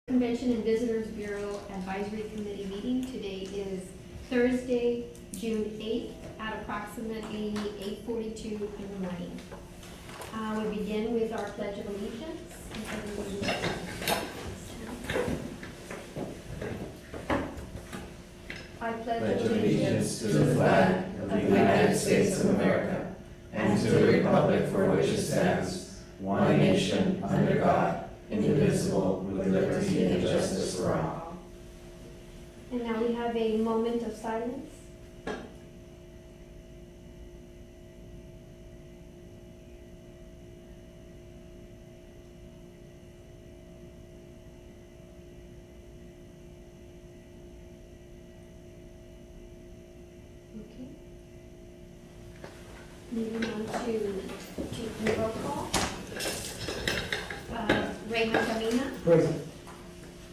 Convention and Visitors Bureau Advisory Committee meeting. Today is Thursday, June 8th at approximately 8:42 in the morning. We begin with our Pledge of Allegiance. I pledge allegiance to the flag of the United States of America and to the republic for which it stands, one nation, under God, indivisible, with liberty and justice for all. And now we have a moment of silence. Okay. Moving on to the roll call. Raymond Camina. Present.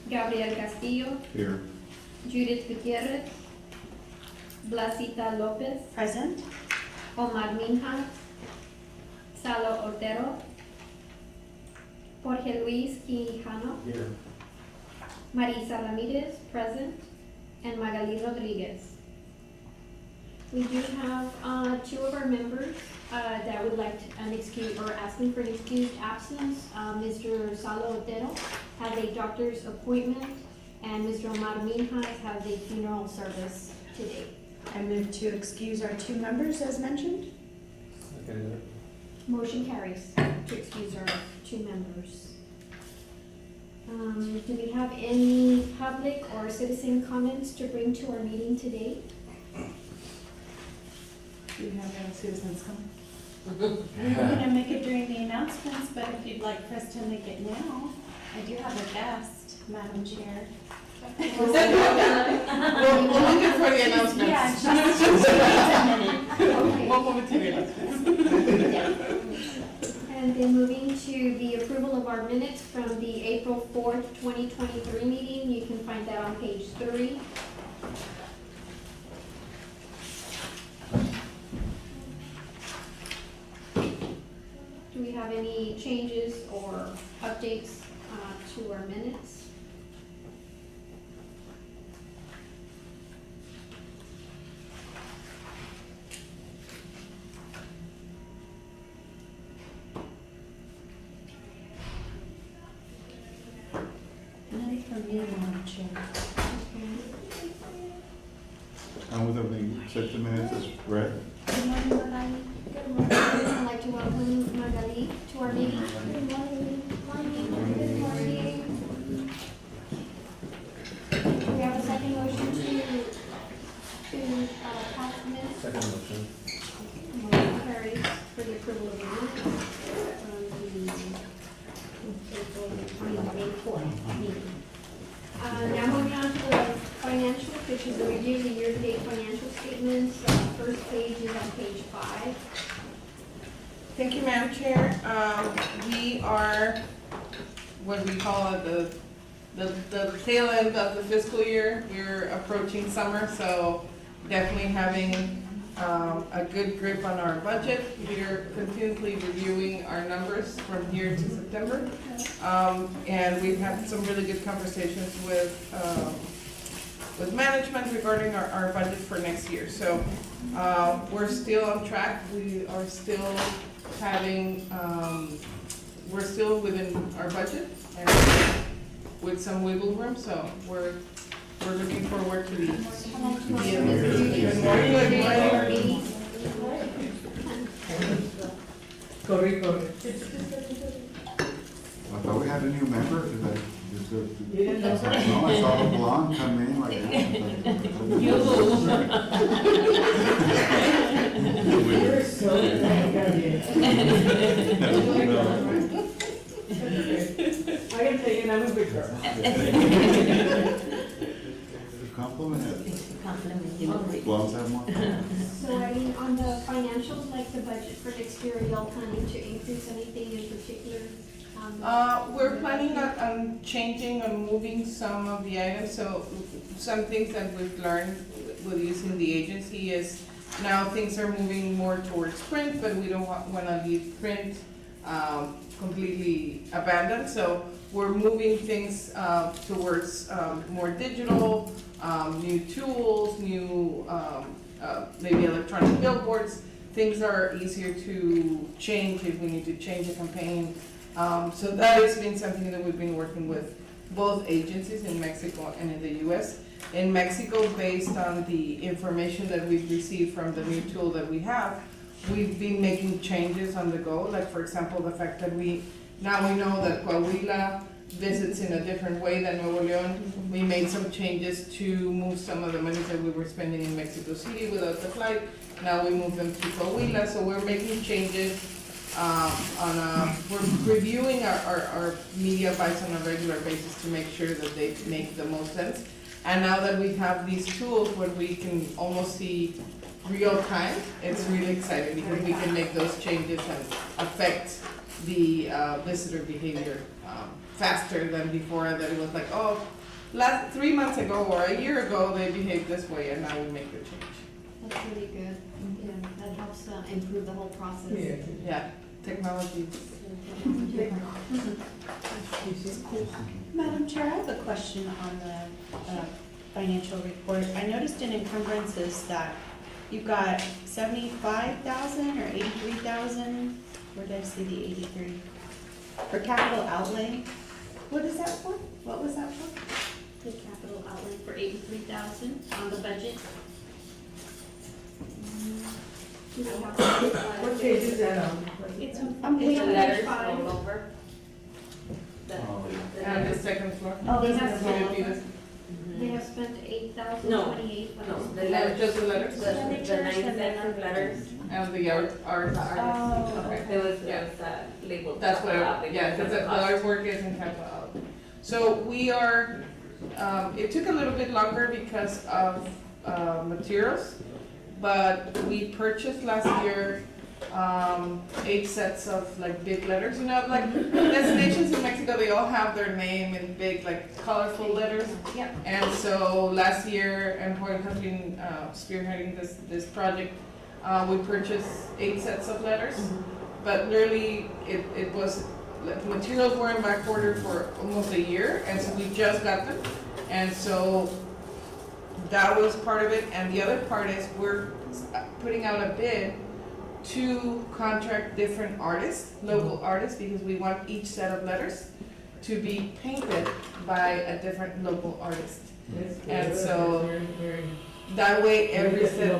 Gabriel Castillo. Here. Judith Gutierrez. Blasita Lopez. Present. Omar Minhas. Salo Otero. Jorge Luis Quijano. Here. Marisa Ramirez, present. And Magali Rodriguez. We do have two of our members that would like an excuse or asking for an excused absence. Mr. Salo Otero has a doctor's appointment, and Mr. Omar Minhas has a funeral service today. I move to excuse our two members as mentioned. Motion carries to excuse our two members. Do we have any public or citizen comments to bring to our meeting today? Do you have any citizens coming? We're going to make it during the announcements, but if you'd like for us to make it now, I do have a guest, Madam Chair. We'll look it for the announcements. Yeah, she's a minute. Okay. We'll move it to the announcements. And then moving to the approval of our minutes from the April 4th, 2023 meeting. You can find that on page 3. Do we have any changes or updates to our minutes? Nothing from me, Madam Chair. And with everything set to minutes as read. Good morning, Magali. Good morning. I'd like to welcome Magali to our meeting. Good morning. Good morning. Do we have a second motion to pass the minutes? Second motion. Motion carries for the approval of the minutes from the May 4th meeting. Now moving on to the financials, which is the review of the year-to-date financial statements. First page is on page 5. Thank you, Madam Chair. We are what we call it the tail end of the fiscal year. We're approaching summer, so definitely having a good grip on our budget. We're continuously reviewing our numbers from here to September. And we've had some really good conversations with management regarding our budget for next year. So we're still on track. We are still having, we're still within our budget and with some wiggle room. So we're looking forward to the even more good. I thought we had a new member, because I saw the blonde come in like that. You're so I can tell you, I'm a big girl. Compliment. Blondes have more. So I mean, on the financials, like the budget for next year, are y'all planning to increase anything in particular? We're planning on changing and moving some of the items. So some things that we've learned with using the agency is now things are moving more towards print, but we don't want to leave print completely abandoned. So we're moving things towards more digital, new tools, new maybe electronic billboards. Things are easier to change if we need to change a campaign. So that has been something that we've been working with both agencies in Mexico and in the US. In Mexico, based on the information that we've received from the new tool that we have, we've been making changes on the go. Like, for example, the fact that now we know that Coahuila visits in a different way than Nuevo León. We made some changes to move some of the money that we were spending in Mexico City without the flight. Now we move them to Coahuila, so we're making changes we're reviewing our media buys on a regular basis to make sure that they make the most sense. And now that we have these tools where we can almost see real time, it's really exciting because we can make those changes and affect the visitor behavior faster than before, that it was like, oh, 3 months ago or a year ago, they behaved this way, and now we make the change. That's really good. Yeah, that helps improve the whole process. Yeah, technology. Madam Chair, I have a question on the financial report. I noticed in encumbrances that you've got 75,000 or 83,000. Where did I see the 83? For capital outlay. What is that for? What was that for? The capital outlay for 83,000 on the budget. What page is that on? It's on on page the letters rolled over. And the second floor. Oh, They this have is Would all it be over. this? They have spent 8,028. No, the letters, Just the letters? the 9 sets of letters. And the art. Oh, Okay. It was labeled. That's what, out yeah, because the artwork is in capital outlay. So we are, it took a little bit longer because of materials, but we purchased last year 8 sets of like big letters, you know, like destinations in Mexico, they all have their name in big, like colorful letters. Yep. And so last year, and Jorge has been spearheading this project, we purchased 8 sets of letters, but literally it was, like, materials were in back order for almost a year, and so we just got them. And so that was part of it, and the other part is we're putting out a bid to contract different artists, local artists, because we want each set of letters to be painted by a different local artist. And so that way every set,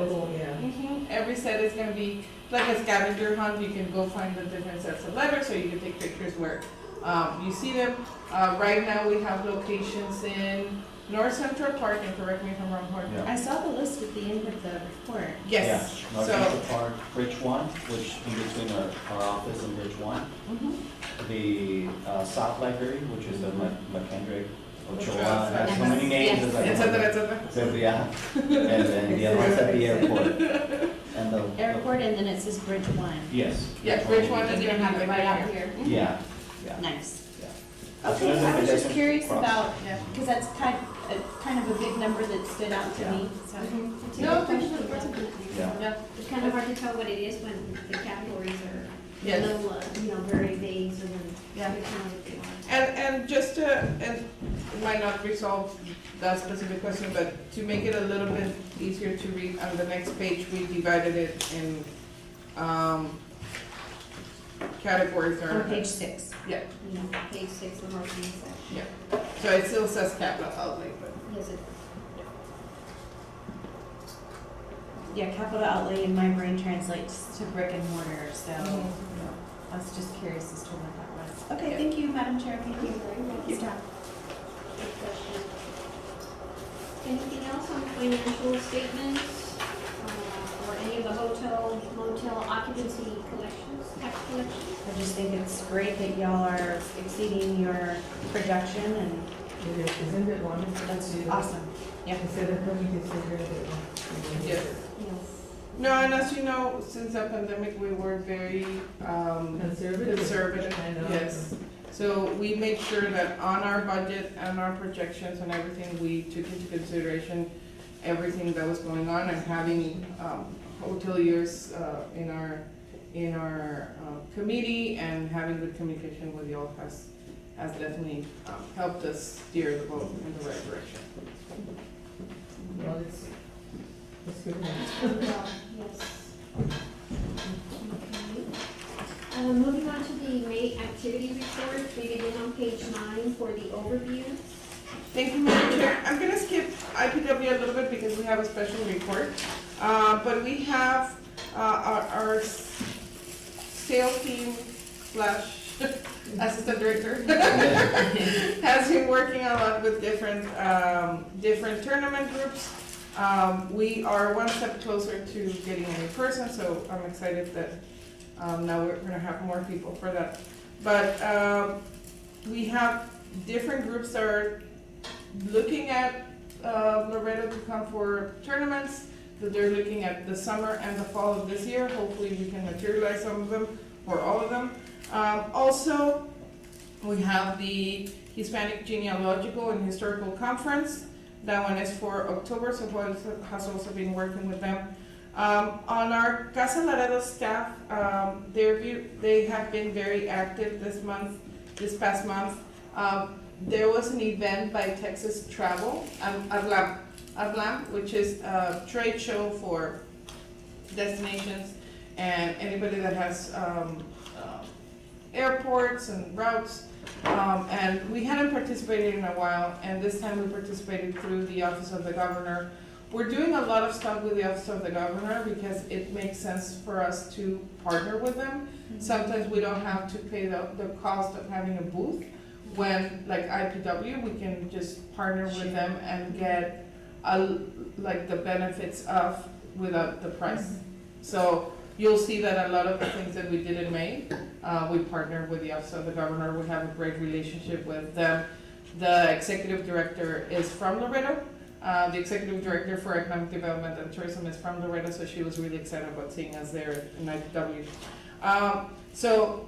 every set is gonna be like a scavenger hunt. You can go find the different sets of letters, so you can take pictures where you see them. Right now we have locations in North Central Park, and correct me if I'm wrong, Jorge. Yeah. I saw the list at the end of the report. Yes, Yeah, North so, Central Park, Bridge 1, which in between our office and Bridge 1. The South Library, which is the McKendrick, Ochoa, has so many names. it's like- et cetera, et cetera. So, yeah, and then the other one's at the airport. And the. Airport, and then it says Bridge 1. Yes. Yeah, Bridge 1 is You're gonna gonna have be it like right out here. here. Yeah, yeah. Nice. Yeah. Okay, As soon as I was it just doesn't curious cross. about, Yeah. because that's kind of a big number that stood out to me, so. It's a No, good question. Yeah. Yeah. It's kind of hard to tell what it is when the categories are a Yes. little, very vague, so then Yeah. you kind of what they are. And just to, and it might not resolve that specific question, but to make it a little bit easier to read, on the next page, we divided it in, categories or. On page 6. Yeah, You know, page 6 of our thing section. so it still says capital outlay, but. Yes, it, Yeah, capital outlay in my brain translates to brick and mortar, so I was just curious as to what that was. Okay, Yeah. thank you, Madam Chair, thank you. Thank you. Staff. good question. Anything else on financial statements, or any of the hotel, motel occupancy collections, tax collections? I just think it's great that y'all are exceeding your projection, and Isn't it wonderful? that's awesome. Yeah. Instead of coming to figure it out. Yes. Yes. No, and as you know, since the pandemic, we were very, Conservative. conservative, I know. yes. So we made sure that on our budget and our projections and everything, we took into consideration everything that was going on, and having hoteliers in our committee, and having good communication with you all has definitely helped us steer the boat in the right direction. Well, it's good. Yes. Okay. Moving on to the May activity report, we begin on page 9 for the overview. Thank you, Madam Chair. I'm gonna skip IPW a little bit because we have a special report. But we have our sales team / assistant director has been working a lot with different tournament groups. We are one step closer to getting a new person, so I'm excited that now we're gonna have more people for that. But we have different groups that are looking at Laredo to come for tournaments, that they're looking at the summer and the fall of this year. Hopefully we can materialize some of them or all of them. Also, we have the Hispanic Genealogical and Historical Conference. That one is for October, so Juan has also been working with them. On our Casa Laredo staff, they have been very active this past month. There was an event by Texas Travel, AVLAM, which is a trade show for destinations and anybody that has airports and routes. And we hadn't participated in a while, and this time we participated through the Office of the Governor. We're doing a lot of stuff with the Office of the Governor because it makes sense for us to partner with them. Sometimes we don't have to pay the cost of having a booth. When, like IPW, we can just partner with them and get like the benefits of without the price. So you'll see that a lot of the things that we did in May, we partnered with the Office of the Governor. We have a great relationship with them. The executive director is from Laredo. The executive director for economic development and tourism is from Laredo, so she was really excited about seeing us there in IPW. So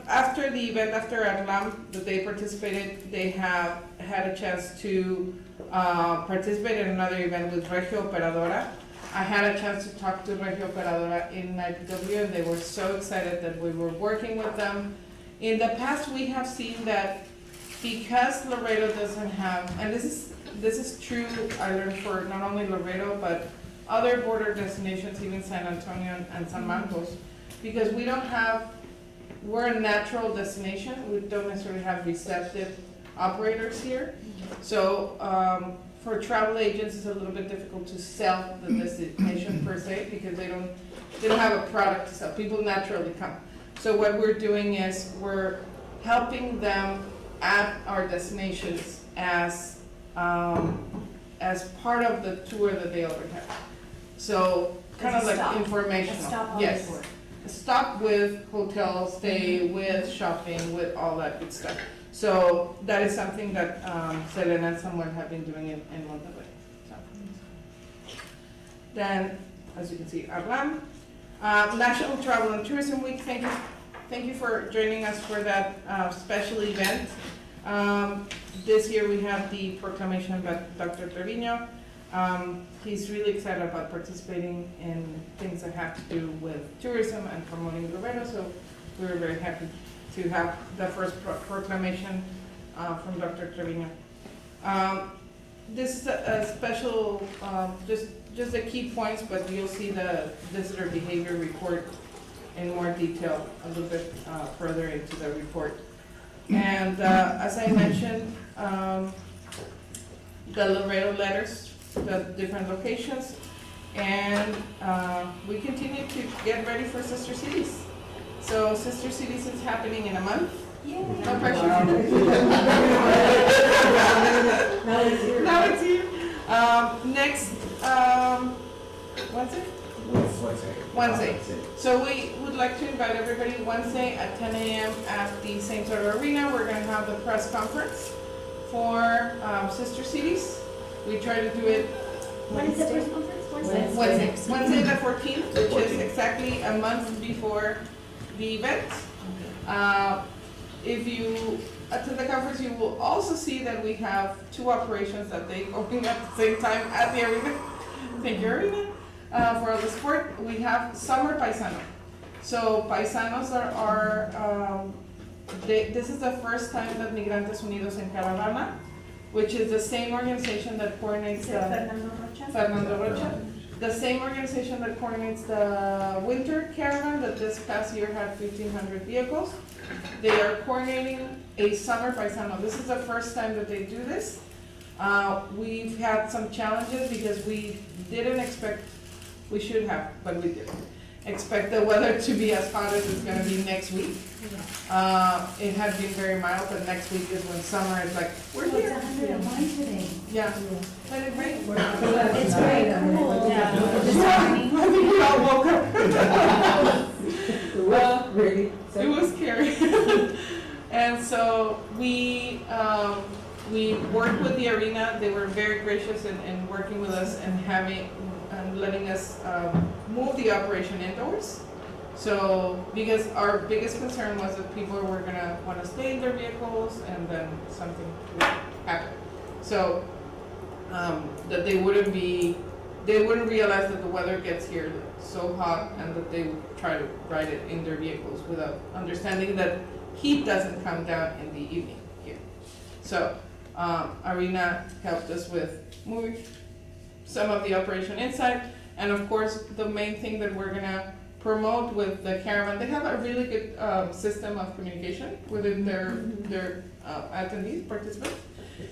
after the event, after ADLAM, that they participated, they have had a chance to participate in another event with Regio Operadora. I had a chance to talk to Regio Operadora in IPW, and they were so excited that we were working with them. In the past, we have seen that because Laredo doesn't have, and this is true, I learned for not only Laredo, but other border destinations, even San Antonio and San Marcos, because we're a natural destination. We don't necessarily have receptive operators here. So for travel agents, it's a little bit difficult to sell the destination per se, because they don't have a product to sell. People naturally come. So what we're doing is we're helping them at our destinations as part of the tour that they already have. So kind of like informational. Yes. Stop with hotel stay, with shopping, with all that good stuff. So that is something that Selena and someone have been doing in Monterrey. So. Then, as you can see, ABLAM. National Travel and Tourism Week, thank you for joining us for that special event. This year we have the proclamation by Dr. Trevino. He's really excited about participating in things that have to do with tourism and promoting Laredo, so we were very happy to have the first proclamation from Dr. Trevino. This is a special, just the key points, but you'll see the visitor behavior report in more detail a little bit further into the report. And as I mentioned, the Laredo letters, the different locations, and we continue to get ready for Sister Cities. So Sister Cities is happening in a month. Yay. No pressure. Now it's here. Now it's here. Next, what's it? Wednesday. So we would like to invite everybody Wednesday at 10 a.m. at the St. Soto Arena. We're going to have the press conference for Sister Cities. We try to do it When is the first conference? Wednesday the 14th, which is exactly a month before the event. If you attend the conference, you will also see that we have two operations that they going at the same time at the arena. Thank you, arena, for all the support. We have Summer Paisano. So Paisanos this is the first time that Migrantes Unidos en Caravana, which is the same organization that coordinates the Fernando Rocha. The same organization that coordinates the winter caravan that this past year had 1,500 vehicles. They are coordinating a summer paisano. This is the first time that they do this. We've had some challenges because we didn't expect, we should have, but we didn't expect the weather to be as hot as it's gonna be next week. It had been very mild, but next week is when summer is like, we're It's here. 101 today. Yeah, let it rain. It's very cool. Yeah. This morning. I think we all woke up. Well, really? It was scary. And so we worked with the arena. They were very gracious in working with us and letting us move the operation indoors. So, because our biggest concern was that people were gonna wanna stay in their vehicles and then something would happen. So, that they wouldn't realize that the weather gets here so hot and that they would try to ride it in their vehicles without understanding that heat doesn't come down in the evening here. So, Arena helped us with moving some of the operation inside, and of course, the main thing that we're gonna promote with the caravan, they have a really good system of communication within their attendees, participants.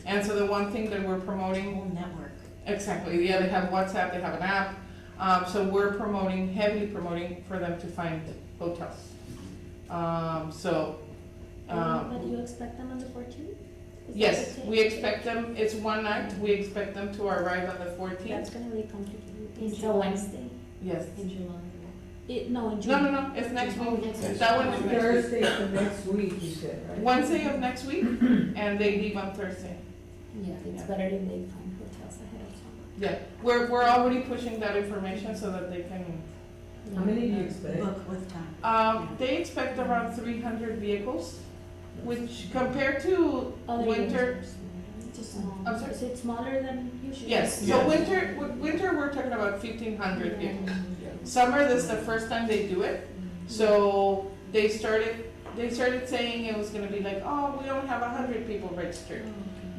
And so the one thing that we're promoting, Network. exactly, yeah, they have WhatsApp, they have an app. So we're heavily promoting for them to find hotels. But do you expect them on the 14th? Yes, we expect them, it's one night, we expect them to arrive on the 14th. That's gonna be complicated. It's It's a a Wednesday. Yes. In July. No, in June. No, it's next Oh, week. next week. That one is next week. Thursday of next week, you said, right? Wednesday of next week, and they leave on Thursday. Yeah, it's better if they find hotels ahead of time. Yeah, we're already pushing that information so that they can, How many do you expect? Book with time. they expect around 300 vehicles, which compared to Other winter, years, it's just small. I'm sorry? Is it smaller than usual? yes, so Yes. winter, we're talking about 1,500 vehicles. Summer, this is the first time they do it, so they started saying it was gonna be like, oh, we only have 100 people registered.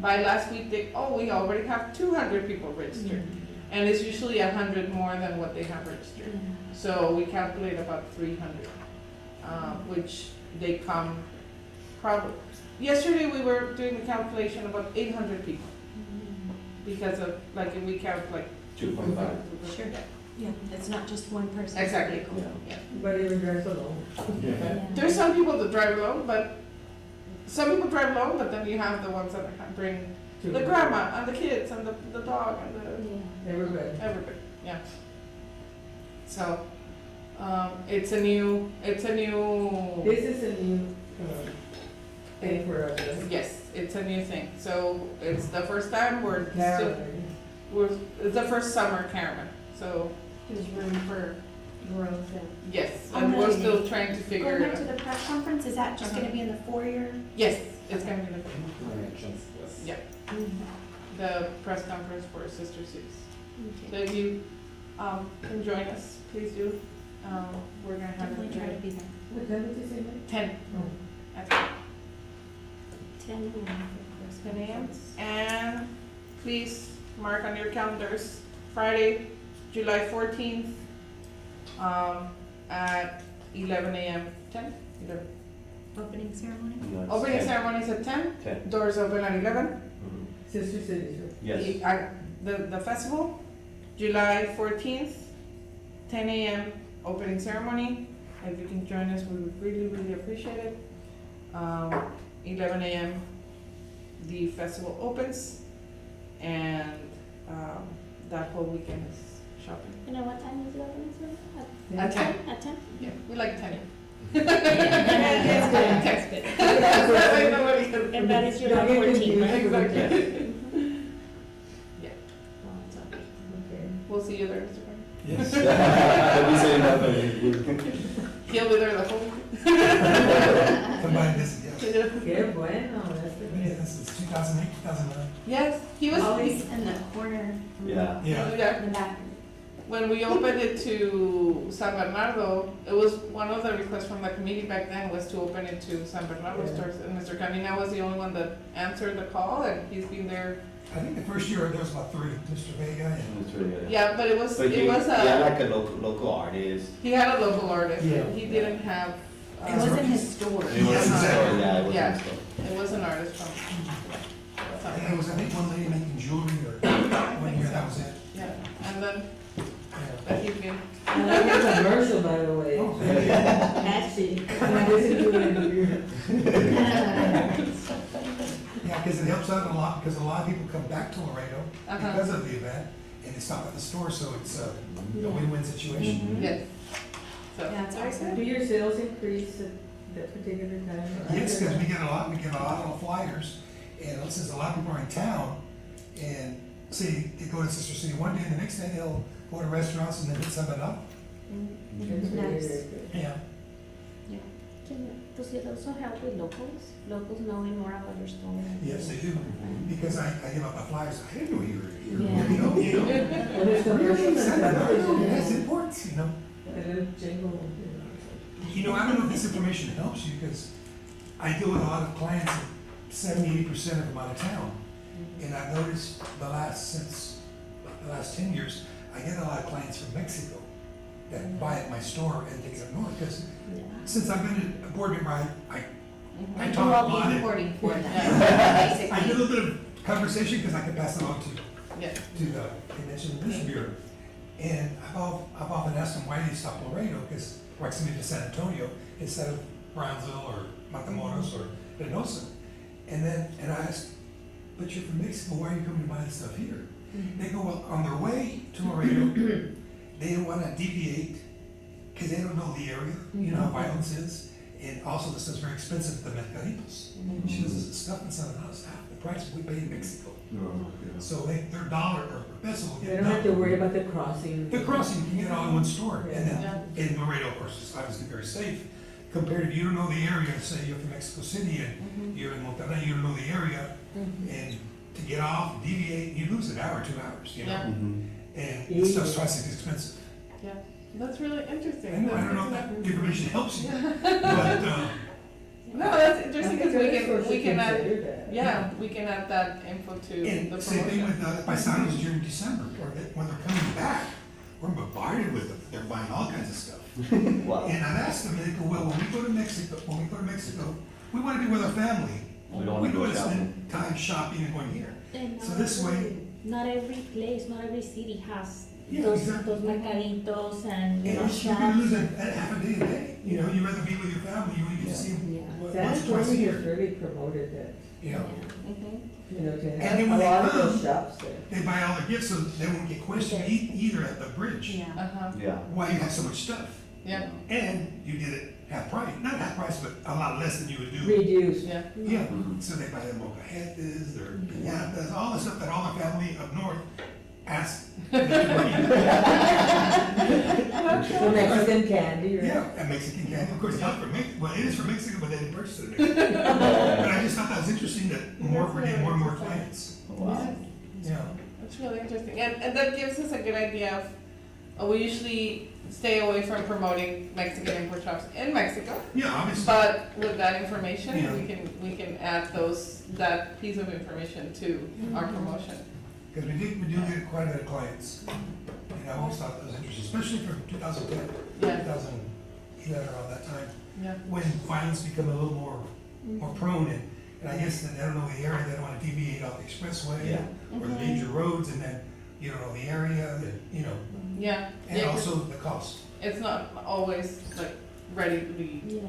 By last week, we already have 200 people registered, and it's usually 100 more than what they have registered. So we calculate about 300, which they come probably, yesterday we were doing the calculation about 800 people, because of, like, if we count like. 2.5. Sure. Yeah, it's not just one person. Exactly. Yeah. But even drives alone. Yeah. There's some people that drive alone, but some people drive alone, but then you have the ones that bring the grandma and the kids and the dog and the Everybody. everybody, yeah. So, it's a new, This is a new, thing for us. right? yes, it's a new thing. So it's the first time Caravan. it's the first summer caravan. So, There's room for growth and. yes, and we're still trying to figure Going it back to out. the press conference, is that just gonna be in the foyer? Yes, it's gonna be yeah, the press conference for Sister Cities. So if you, can join us, please do. We're gonna have Definitely try to it be there. What time did you say that? 10. Oh. At 10 10 a.m. And please mark on your calendars, Friday, July 14th, at 11 a.m. 10? 11. Opening ceremony? Opening ceremony is at 10, 10. doors open at 11. Mhm. Sister Cities, right? Yes. The festival, July 14th, 10 a.m. opening ceremony. If you can join us, we would really, really appreciate it. 11 a.m. the festival opens, and that whole weekend is shopping. You know what time is the opening ceremony? At 10. At 10? Yeah, we like 10. That's good. And that is July 14th, right? Exactly. Yeah, Okay. we'll see you there, Mr. Brown. Yes. Don't be saying nothing. He'll be there the whole weekend. Combined this, yeah. Qué bueno, that's the Yeah, this is 2008, 2009. Yes, he was. Always in the corner. Yeah. Yeah. In the back. when we opened it to San Bernardo, it was one of the requests from the committee back then was to open it to San Bernardo stores. And Mr. Camina was the only one that answered the call, and he's been there. I think the first year there was about 3, Mr. Vega and. That's really good. Yeah, but it was, But it was he had a, like a local artist. he had a local artist. Yeah. He didn't have, It wasn't his store. It was Yes, in exactly. store, yeah, it was Yeah. in store. it was an artist from. And it was, I think, one lady making jewelry or one year, that was it. Yeah, and then, Yeah. but he's been, And I heard a commercial, by the way. Oh, there you go. Actually. And I listened to it in the ear. Yeah, because it helps out a lot, because a lot of people come back to Laredo Uh-huh. because of the event, and they stop at the store, so it's a win-win situation. yes. So, Yeah, it's awesome. Do your sales increase at that particular time? Yes, because we get a lot of flyers, and since a lot of people are in town, and say, they go to Sister City one day, and the next day they'll go to restaurants and then hit something up. That's very, Nice. very good. Yeah. Does it also help with locals? Locals knowing more about your store? Yes, they do, because I give out the flyers, I didn't know you were here. Yeah. You know? Well, there's commercials and That's television. important, you know. A little jingle, you know. You know, I don't know if this information helps you, because I deal with a lot of clients, 70-80% of them out of town. And I've noticed since the last 10 years, I get a lot of clients from Mexico that buy at my store and take it up north, because since I've been a board member, I You talk do all a lot. the and- importing for them, I do a basically. little bit of conversation, because I can pass it on yeah. to the Convention and Mission Bureau. And I've often asked them why they stop Laredo, because proximity to San Antonio instead of Brownsville or Matamoros or Reynosa. And I asked, but you're from Mexico, why are you coming to buy this stuff here? They go, well, on their way to Laredo, they don't wanna deviate, because they don't know the area, you know how violence is. And also, this is very expensive at the Mercaditos. She goes, the stuff in San Antonio is half the price we pay in Mexico. So their dollar or peso will They get don't have to doubled. worry about the crossing. The crossing, you can get it all in one store, and Yeah. then, in Laredo, of course, is obviously very safe. Compared if you don't know the area, say you're from Mexico City and you're in Monterrey, you don't know the area, and to get off, deviate, you lose an hour, 2 hours, you know? Yeah. And this stuff's twice as expensive. Yeah, that's really interesting. And I don't know if that information helps you, but, No, that's I interesting, think because other stores we should can add, consider that. yeah, we can add that info to the and same thing promotion. with paisanos during December, or when they're coming back, we're bombarded with them, they're buying all kinds of stuff. Wow. And I've asked them, they go, well, when we go to Mexico, we wanna be with our family. We don't We wanna don't go wanna shopping. spend time shopping and going here. And So this way, not every place, not every city has Yeah, those exactly. mercaditos and, you know, and you can lose shops. a half a day a day, you know, you'd rather be with your family, you only get to see them Yeah. once San or twice a Antonio has year, really promoted that, you know. Mhm. you know, to And have then a when they lot of come, those shops there. They buy all their gifts, so they won't get questioned either at the bridge, Yeah. Uh-huh, Yeah. why you have so much stuff. yeah, And you get it half price, not half price, but a lot less than you would do. Reduced. yeah. Yeah, Mhm. so they buy their molcajetes, their piñatas, all the stuff that all the family up north asks them to The Mexican candy, bring. right? Yeah, and Mexican candy, of course, it's not from Mexico, well, it is from Mexico, but they didn't purchase it in Mexico. But I just thought that was interesting that we're getting more and more clients. Wow. Yeah. That's really interesting, and that gives us a good idea of, we usually stay away from promoting Mexican import shops in Mexico, Yeah, obviously. but with that information, Yeah. we can add that piece of information to our promotion. Because we do get quite a bit of clients. And I always thought that was interesting, especially from 2010, Yeah. 2011, around that time, Yeah, when violence become a little more prone, and I guess that they don't know the area, they don't want to deviate off the expressway Yeah. or the major roads, and then you don't know the area, and, you know, yeah, and yeah, 'cause also the cost. it's not always like ready to be Yeah.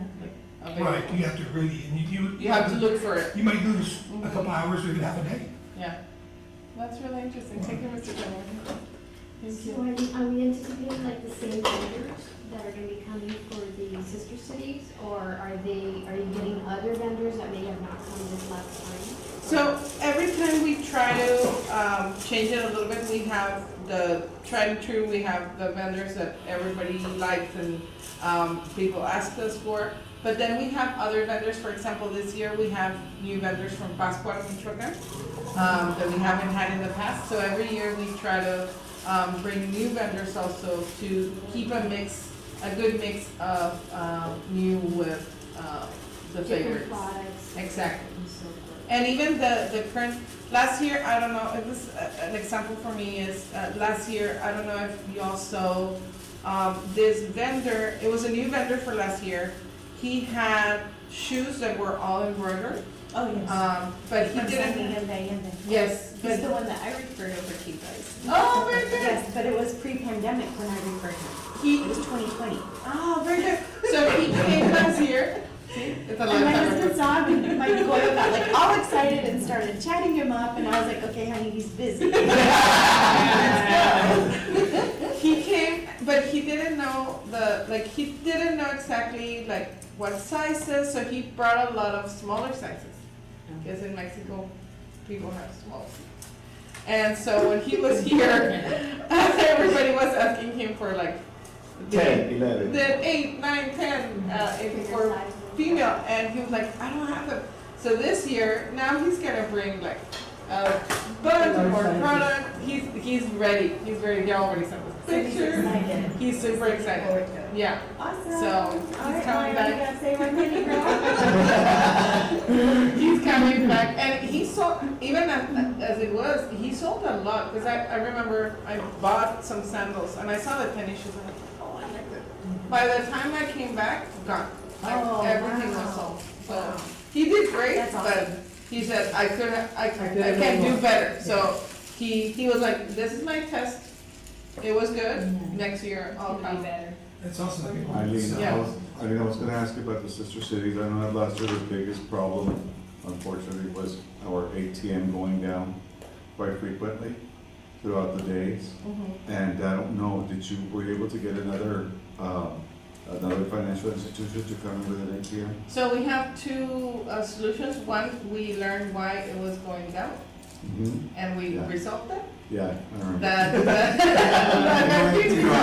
available. Right, you have to really, and You have to look for it, you might lose a couple hours or even half a day. yeah. That's really interesting, thank you, Mr. Chairman. Thank So you. are we anticipating like the same vendors that are gonna be coming for the sister cities? Or are you getting other vendors that may have not come this last time? So every time we try to change it a little bit, we have the tried and true, we have the vendors that everybody likes and people ask us for. But then we have other vendors, for example, this year we have new vendors from Pascual, Michoacan, that we haven't had in the past. So every year we try to bring new vendors also to keep a good mix of, new with, the favorites. Different products Exactly. and so forth. And even the current, last year, I don't know, it was, an example for me is, last year, I don't know if you all saw, this vendor, it was a new vendor for last year. He had shoes that were all embroidered, Oh, yes. but he From didn't, Yende. yes, He's but, the one that I referred over to you guys. oh, very good. Yes, but it was pre-pandemic when I referred him. He, It was 2020. oh, very good. So he came last year. See, it's a long And my time husband ago. saw him and my Goyo got like all excited and started chatting him up and I was like, okay, honey, he's busy. He came, but he didn't know he didn't know exactly like what sizes, so he brought a lot of smaller sizes. Because in Mexico, people have small feet. And so when he was here, everybody was asking him for like 10, 11. the 8, 9, 10 for female, and he was like, I don't have them. So this year, now he's gonna bring like a bunch of more product. He's ready. He's ready. He already sent us pictures. Excited. He's super excited. Yeah. Awesome. So, he's All right, coming Maya, back. you gotta say one minute, girl. He's coming back, and he sold, even as it was, he sold a lot, because I remember I bought some sandals, and I saw the tennis shoes, and I was like, oh, I like that. By the time I came back, gone, like, Oh, everything wow. was sold, so, he did great, That's but awesome. he said, I couldn't can do do more." better, so, he was like, this is my test, it was good, Yeah. next year I'll It'll be come. better. It's awesome that people. Eileen, Yeah. I was gonna ask you about the sister cities. I know that last year the biggest problem, unfortunately, was our ATM going down quite frequently throughout the days. And I don't know, were you able to get another financial institution to come in with an ATM? So we have two solutions, one, we learned why it was going down, Mm-hmm. and we Yeah. resolved it. Yeah, I remember. That, You know, I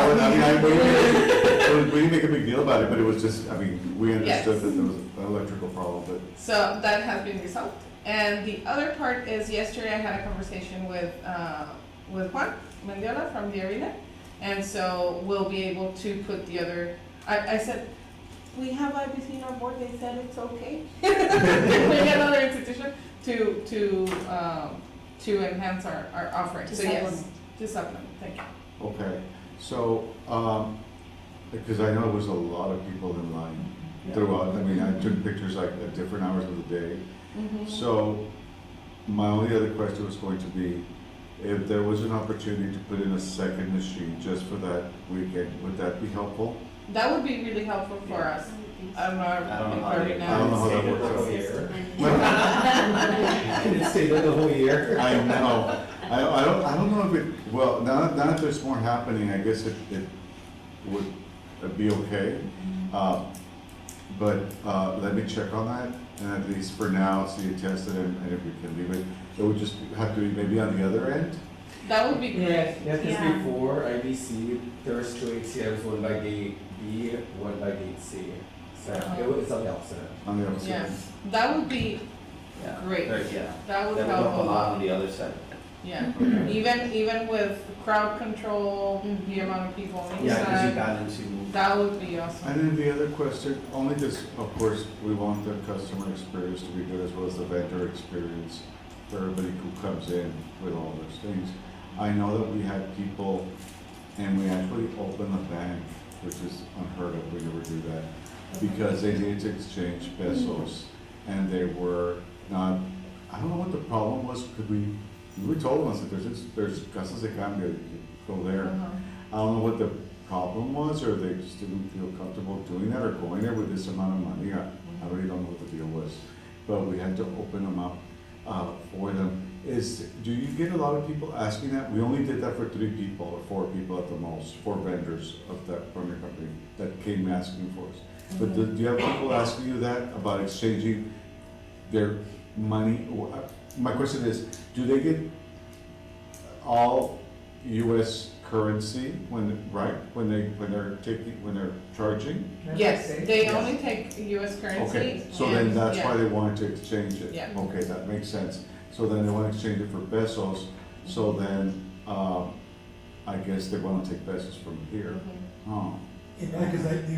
mean, we didn't make a big deal about it, but it was just, I mean, we understood Yes. that there was an electrical problem, but so that has been resolved. And the other part is yesterday I had a conversation with Juan Mendiola from the arena. And so we'll be able to put the other, I said, we have IBC on our board, they said it's okay. Bring another institution to enhance our offering. To So yes, supplement. to supplement, thank you. okay. So, because I know there was a lot of people in line throughout, I mean, I took pictures like at different hours of the day. So, my only other question was going to be, if there was an opportunity to put in a second machine just for that weekend, would that be helpful? That would be really helpful for us. I don't know. I don't know how they. I don't know how that works. Over here. And it stayed there the whole year. I know, I don't know if it, well, now that there's more happening, I guess it would be okay. But let me check on that, and at least for now, see it tested, and if we can leave it, it would just have to be maybe on the other end. That would be great. Yeah, Yeah. because before IBC, there was two ATMs, one by gate B, one by gate C. So it's on the opposite end. On the opposite Yeah, end. that would be Yeah. great. Right, yeah. That would That would help help a lot. on the other side. Yeah, even with crowd control, the amount of people on each Yeah, because you side, got into. that would be awesome. And then the other question, only because, of course, we want the customer experience to be good as well as the vendor experience for everybody who comes in with all those things. I know that we had people, and we actually opened the bank, which is unheard of, we never do that, because they needed to exchange pesos, and they were not, I don't know what the problem was, could we told them, I said, there's casas de cambio, you go there. I don't know what the problem was, or they just didn't feel comfortable doing that, or going there with this amount of money, I really don't know what the deal was. But we had to open them up for them. Do you get a lot of people asking that? We only did that for 3 people, or 4 people at the most, 4 vendors of that from your company that came asking for us. But do you have people asking you that about exchanging their money? My question is, do they get all U.S. currency when they're charging? Yes, they only take US currency. Okay, so then and- that's yeah. why they wanted to exchange it? Yeah. Okay, that makes sense. So then they want to exchange it for pesos, so then, I guess they wanna take pesos from here. Oh, Yeah, because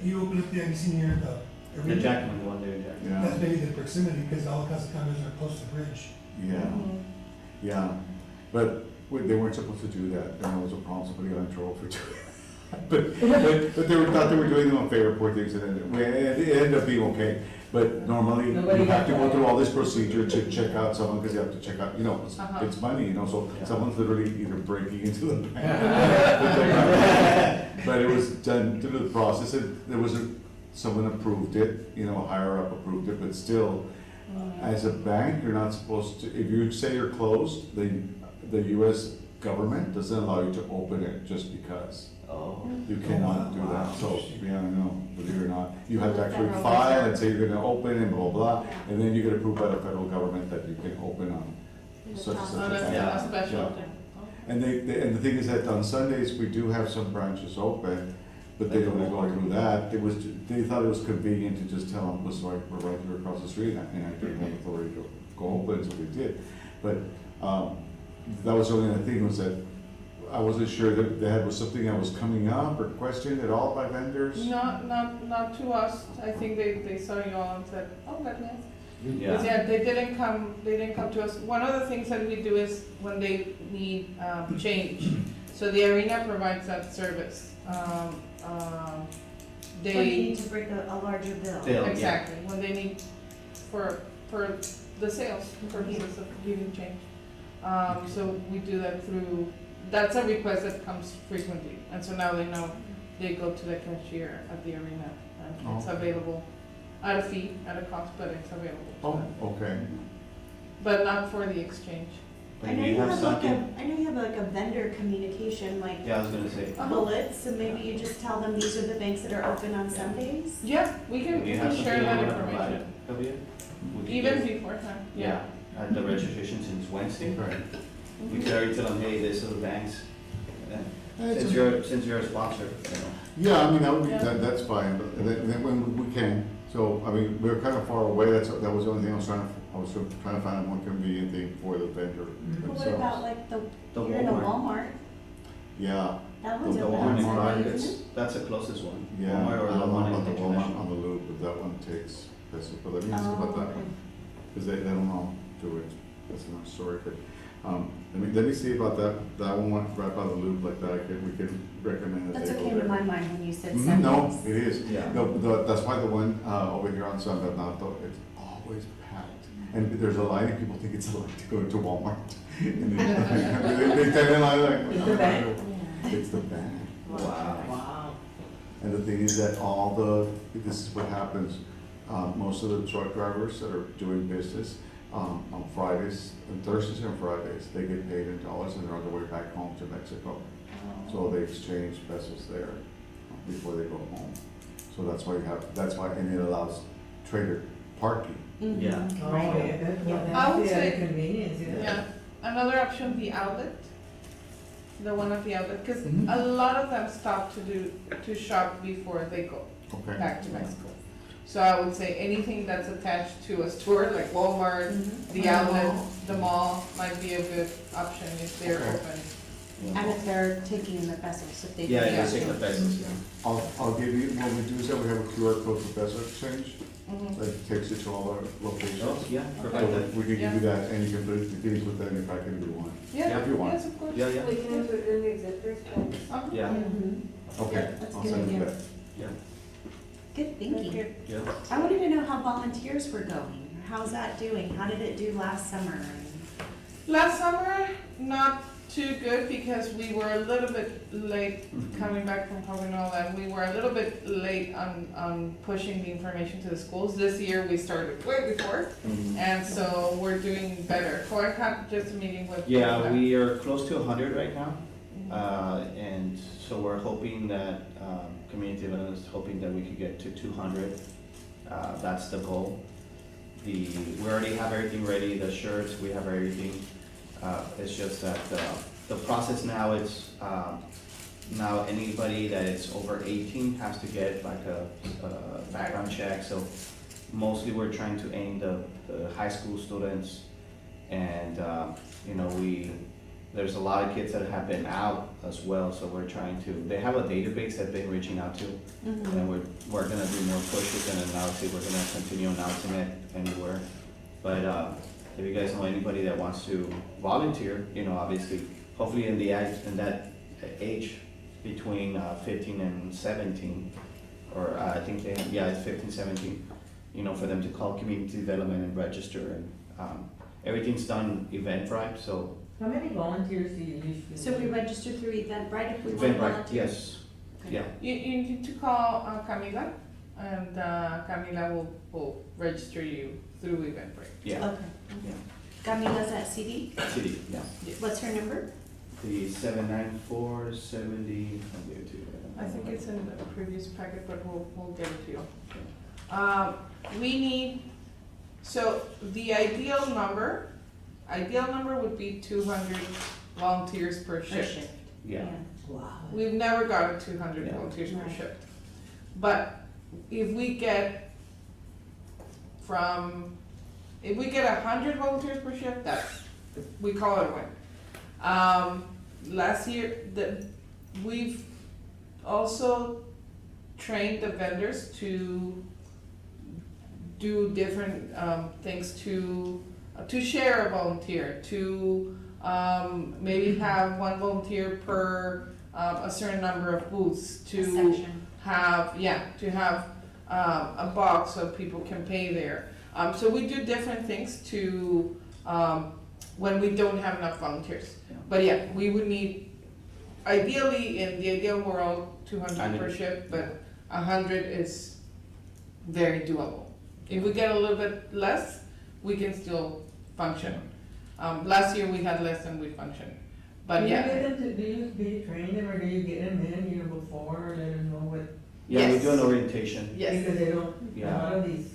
you open up the, have you seen here the The arena? Jackman, the one there, Jackman. yeah, That's maybe the proximity, because all the Casa Condos are close to the bridge. yeah, yeah. But they weren't supposed to do that. There was a problem, somebody got in trouble for doing it. But they thought they were doing them unfair, poor things, and it ended up being okay. But normally, you have to go through all this procedure to check out someone, because you have to check out, it's money, so Yeah. someone's literally either breaking into the bank. But it was done through the process, and there was someone approved it, higher up approved it, but still, as a bank, you're not supposed to, if you say you're closed, the US government doesn't allow you to open it just because. Oh. You cannot do that, so, yeah, I know, believe it or not, you have to actually Federal file Reserve. and say you're gonna open and blah, blah, and then you get approved by the federal government that you can open on such and such Oh, a that's bank. Yeah. a special. And and the thing is that on Sundays, we do have some branches open, but they don't go through that. They thought it was convenient to just tell them, listen, we're right here across the street, and I didn't have authority to go open, so we did. But, that was the only other thing, was that I wasn't sure that there was something that was coming up or questioned at all by vendors. Not to us. I think they saw you all and said, oh, let me ask. Yeah. Yeah, they didn't come to us. One of the things that we do is when they need, change, so the arena provides that service. When you They, need to break a larger bill. Bill. exactly, when they need, for the sales purposes of giving change. So we do that through, that's a request that comes frequently, and so now they know they go to the cashier at the arena, and it's Oh. available at a fee, at a cost, but it's available. to Oh, them. okay. But not for the exchange. But I know we you have have like something, I know you have like a vendor communication, like yeah, I was gonna say. bullets, so maybe you just tell them these are the banks that are open on Sundays. Yeah, we can, Do we you can have share something that you wanna provide, information. Javier? We could Even do- before time, Yeah, and the registration since Wednesday, we could already tell them, hey, this is the banks. Since you're a sponsor, Yeah, I mean, that would be, Yeah. that's fine, but then when we can, so, I mean, we're kind of far away, that was the only thing I was trying to find a more convenient thing for the vendor But what themselves. about like The you're in a Walmart. Walmart, Yeah, that The one's open one on in Sunday, Target, isn't it? that's the closest one. yeah, Walmart or I the don't know one about in the Walmart on International. the loop, but that one takes pesos, but let me ask Oh, about that okay. one, because they don't all do it, that's another story, but, let me see about that one right by the loop like that, we can recommend that That's they what go came to there. my mind when you said Mhm, Sundays. No, it is. Yeah. No, that's why the one over here on San Bernardo, it's always packed. And there's a line and people think it's a line to go to Walmart. And they stand in line like. It's the bank. It's the bank. Wow. And the thing is that this is what happens, most of the truck drivers that are doing business, on Fridays, and Thursdays and Fridays, they get paid in dollars and they're on their way back home to Mexico. So they exchange pesos there before they go home. So that's why, and it allows trader parking. Yeah. I would say, yeah, another option, the outlet, the one at the outlet, because Mhm. a lot of them stop to shop before they go Okay. back to Mexico. So I would say anything that's attached to a store, like Walmart, the outlet, the mall, might be a good option if they're Okay. open. And if they're taking in the pesos, if they. Yeah, Yeah. you take the pesos, yeah. I'll give you, what we do is that we have a QR code for peso exchange, Mhm. that takes you to all our Oh, locations. yeah, So provide that. we can give you that, and you can put that in your packet if you want. Yeah, If you want. yes, of course. Yeah, yeah, We can include it in the exhibitors, but yeah, Okay, That's I'll good send you idea. that. yeah, Good thinking. Okay. yeah. I wanted to know how volunteers were going. How's that doing? How did it do last summer? Last summer, not too good because we were a little bit late coming back from COVID and all that. We were a little bit late on pushing the information to the schools. This year, we started way before, Mhm. and so we're doing better. So I had just a meeting with. Yeah, we are close to 100 right now. Mhm. And so we're hoping that, community development is hoping that we could get to 200. That's the goal. We already have everything ready, the shirts, we have everything. It's just that, the process now is, now anybody that is over 18 has to get like a background check. So mostly we're trying to aim the high school students. And, you know, there's a lot of kids that have been out as well, so we're trying to, they have a database that they've been reaching out to, and we're gonna do more pushes, and then obviously we're gonna continue announcing it anywhere. But, if you guys know anybody that wants to volunteer, you know, obviously, hopefully in that age between 15 and 17, or I think they have, yeah, it's 15, 17, you know, for them to call community development and register, and everything's done Eventbrite, so. How many volunteers do you usually? So we register through Eventbrite if we want to Eventbrite, volunteer? yes, Okay. yeah. You need to call Camila, and Camila will register you through Eventbrite. Yeah, Okay. yeah, Camila's at CD. city, yeah. What's her number? The 79470, I'll give it to you. I think it's in the previous packet, but we'll get it to you. We need, so the ideal number would be 200 volunteers per shift. Yeah, Wow. We've never gotten 200 Yeah. volunteers per Right. shift. But if we get 100 volunteers per shift, we call it a win. Last year, we've also trained the vendors to do different things to share a volunteer, to maybe have one volunteer per a certain number of booths, to Section. have a box so people can pay there. So we do different things to when we don't have enough volunteers. Yeah. But yeah, we would need, ideally, in the ideal world, 200 per 100. shift, but 100 is very doable. If we get a little bit less, we can still function. Last year we had less than we functioned, but Do you yeah. get them to, do you train them or do you get them in, before, let them know what, yeah, we Yes. do an orientation. Yes. because they don't, a Yeah. lot of these.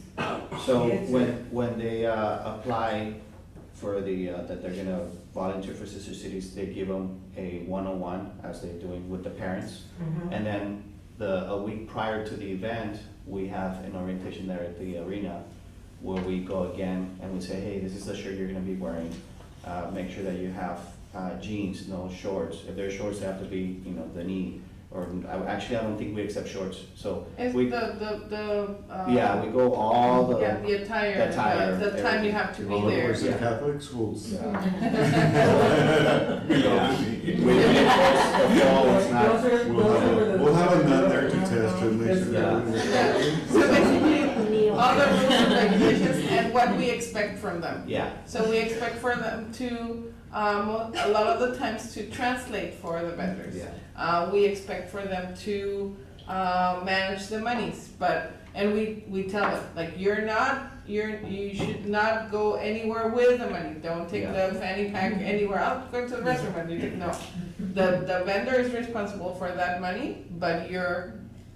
So Yes. when they apply for that they're gonna volunteer for Sister Cities, they give them a 101, as they're doing with the parents. And then a week prior to the event, we have an orientation there at the arena where we go again and we say, hey, this is the shirt you're gonna be wearing. Make sure that you have jeans, no shorts. If they're shorts, they have to be, you know, the knee. Or actually, I don't think we accept shorts. So It's we, yeah, we go all the. yeah, the attire, the time you have to be All the there. boys in Yeah. Catholic schools. Yeah. We reinforce the fall, it's not. We'll have a nut there to test it, make sure Yeah. that So basically, all the rules and regulations and what we expect from them. Yeah, So we expect for them to, a lot of the times to translate for the vendors. yeah. We expect for them to manage the monies, and we tell them, like, you should not go anywhere with the money. Don't take Yeah. the fanny pack anywhere else, go to the restaurant, no. The vendor is responsible for that money, but you're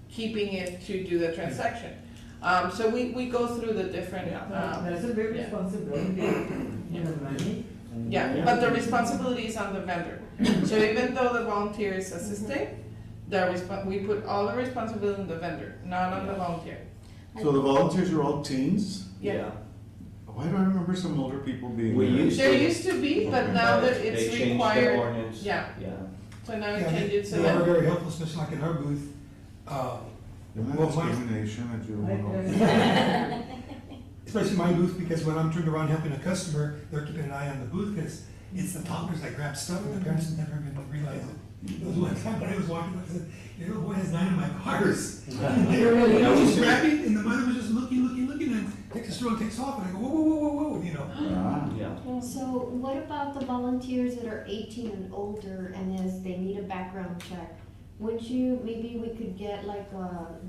keeping it to do the transaction. So we go through the different, That's a big yeah. responsibility, the money. yeah, but the responsibility is on the vendor. So even though the volunteer is assisting, we put all the responsibility on the vendor, not on the volunteer. So the volunteers are all teens? Yeah. Why do I remember some older people being We there? used There to. used to be, but now that They it's changed the required, ordinance. yeah. Yeah. so now it Yeah, changes, so they are that, very helpful, especially like in our booth. Isn't that Well, my- discrimination that you don't want Especially my booth, because when I'm turned around helping a customer, they're keeping an eye on the booth, because it's the toddlers that grab stuff, and the parents never even realize it. There was one time when I was walking, I said, your little boy has 9 of my cars. And they were really, just grabbing, and the mother was just looking, and takes a stroll and takes off, and I go, whoa, you know. Yeah. So what about the volunteers that are 18 and older and as they need a background check? Wouldn't you, maybe we could get like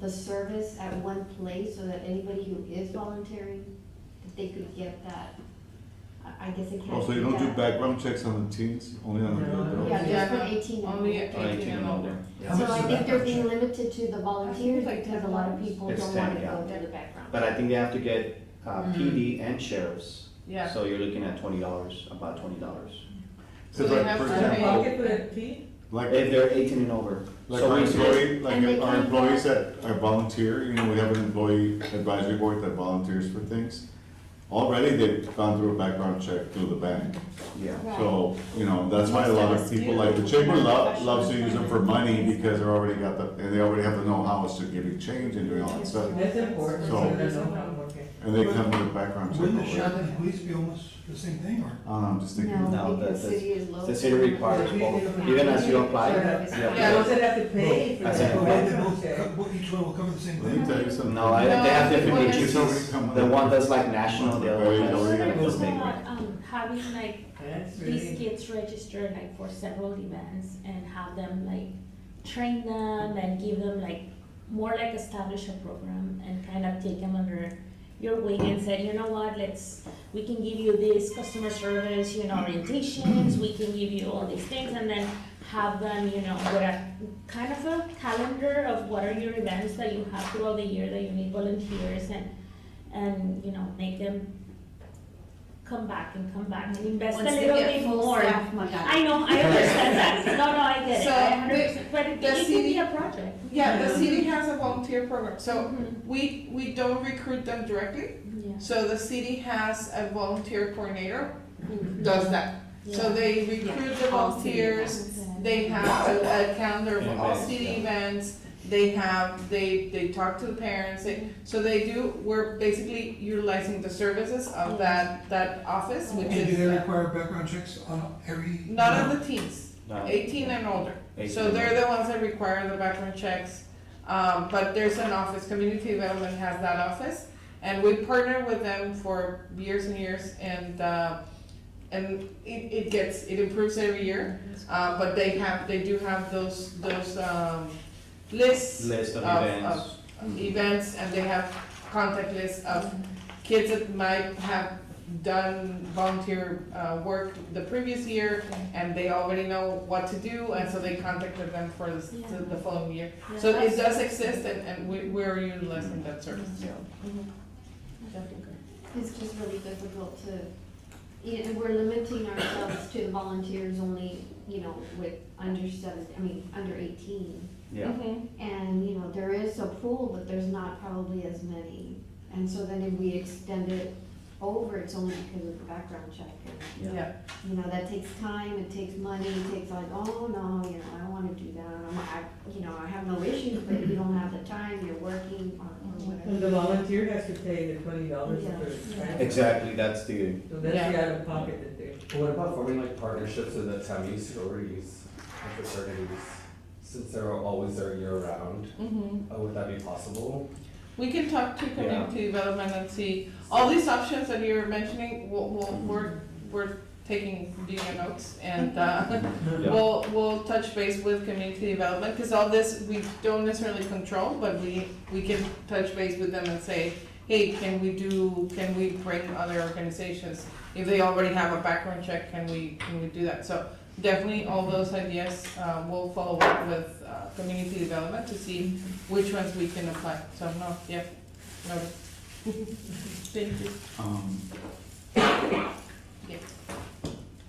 the service at one place so that anybody who is volunteering, that they could get that? I guess it can't. Oh, so you be don't do that. background checks on the teens, only on the No. adults? Yeah, just for Yeah, 18 and only older. 18 and older. How So much I is think that they're check? being limited to the volunteers like because a lot of people It's don't 10, want to yeah. go to the background. But I think they have to get PD and sheriffs. yeah. So you're looking at $20, about $20. So they have for to example, Pocket for that fee? like, If they're 18 and over. like So our we- employee, like And they our come employees that are volunteer, we have an employee advisory board that volunteers for things. already they've gone through a background check through the bank. Yeah. So, you know, that's why a lot of people, like, the chamber loves to use them for money because they're already got the, and they already have the know-how as to giving change and doing all that stuff. That's important, so So- they know how to work it. And they come with a background check. Wouldn't the already. sheriff and the police be almost the same thing, or? I don't know, I'm just thinking. No, because the city is local. the city requires both, even as you apply. Yeah. Those that have to pay for As that. in- Well, they background both check. each one will cover the same Let me thing? tell you something. No, they have different No, agencies. The one does like national, the other one does state. Having like That's these really, kids register like for several events and have them like train them and give them like more like establish a program and kind of take them under your wing and say, you know what, we can give you this customer service, orientations, we can give you all these things, and then have them, with a kind of a calendar of what are your events that you have throughout the year that you need volunteers and make them come back and invest a Once they little get bit full more. staff, my God. I know, I understand that. No, I get it. So, I 100%. But it the could be CD a project. Yeah, the city has a volunteer program, so Mhm. we don't recruit them directly. Yeah. So the city has a volunteer coordinator who does that. So they recruit the volunteers, they have a calendar of all Events, city yeah. events, they talk to the parents, we're basically utilizing the services of that office, which And do they is, require background checks on every? not on the teens, No. 18 and older. 18 So and they're the ones that require the background checks. But there's an office, community development has that office, and we partner with them for years and years, and it improves every year. But they do have those lists List of of events. events, and they have contact lists of kids that might have done volunteer work the previous year, and they already know what to do, and so they contacted them for the following year. Yeah, So it that's- does exist, and we're utilizing that service. Definitely. It's just really difficult to, we're limiting ourselves to volunteers only, with under 18. Yeah. And, there is a pool, but there's not probably as many. And so then if we extend it over, it's only because of the background check. And, Yeah. that takes time, it takes money, it takes like, oh, no, I don't wanna do that. I have no issues, but you don't have the time, you're working or and the whatever. volunteer has to pay the $20 Yeah. for it, right? Exactly, that's the, So that's the out of pocket that they. What about forming like partnerships with the Tammany sororities and fraternities, since they're always there year round? Would that be possible? We can talk to community development and see, all these options that you're mentioning, we're taking video notes, and, we'll touch base with community development, cause all this, we don't necessarily control, but we can touch base with them and say, hey, can we bring other organizations? If they already have a background check, can we do that? So definitely all those ideas, we'll follow up with, community development to see which ones we can apply. So no, yeah, no. Thank you.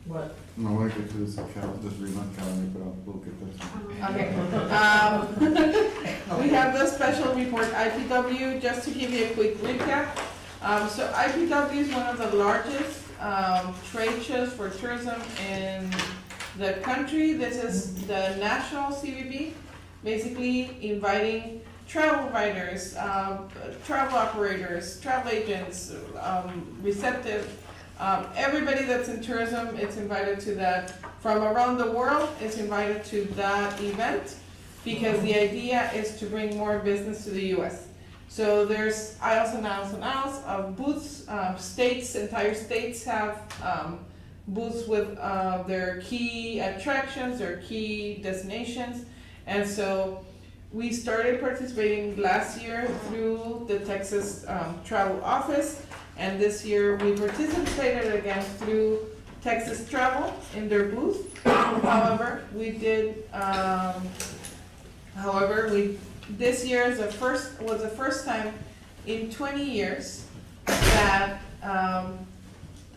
What? I wanna get to this remonth calendar, but we'll get this. Okay. We have the special report, IPW, just to give you a quick recap. So IPW is one of the largest trade shows for tourism in the country. This is the national CVB, basically inviting travel writers, travel operators, travel agents, receptive, everybody that's in tourism is invited to that. From around the world is invited to that event, because the idea is to bring more business to the US. So there's aisles and aisles and aisles of booths. Entire states have booths with their key attractions, their key destinations. And so we started participating last year through the Texas Travel Office, and this year we participated again through Texas Travel in their booth. However, this year was the first time in 20 years that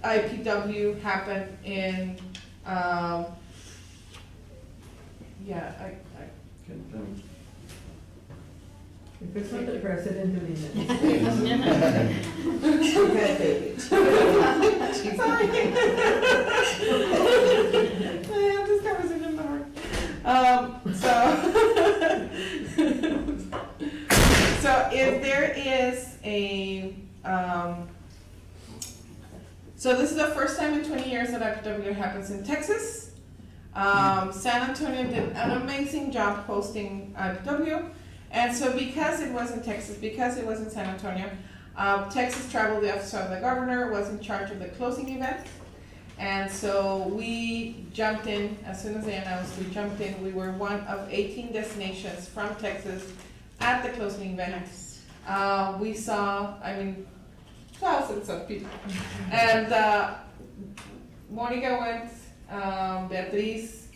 IPW happened in, If it's not the president of the United States, you can't take it. Sorry. I have this conversation in the heart. So if there is a, so this is the first time in 20 years that IPW happens in Texas. San Antonio did an amazing job hosting IPW. And so because it was in Texas, because it was in San Antonio, Texas Travel, the Office of the Governor, was in charge of the closing event. And so we jumped in, as soon as they announced, we jumped in. We were one of 18 destinations from Texas at the closing event. We saw, thousands of people. And Monica went, Beatriz,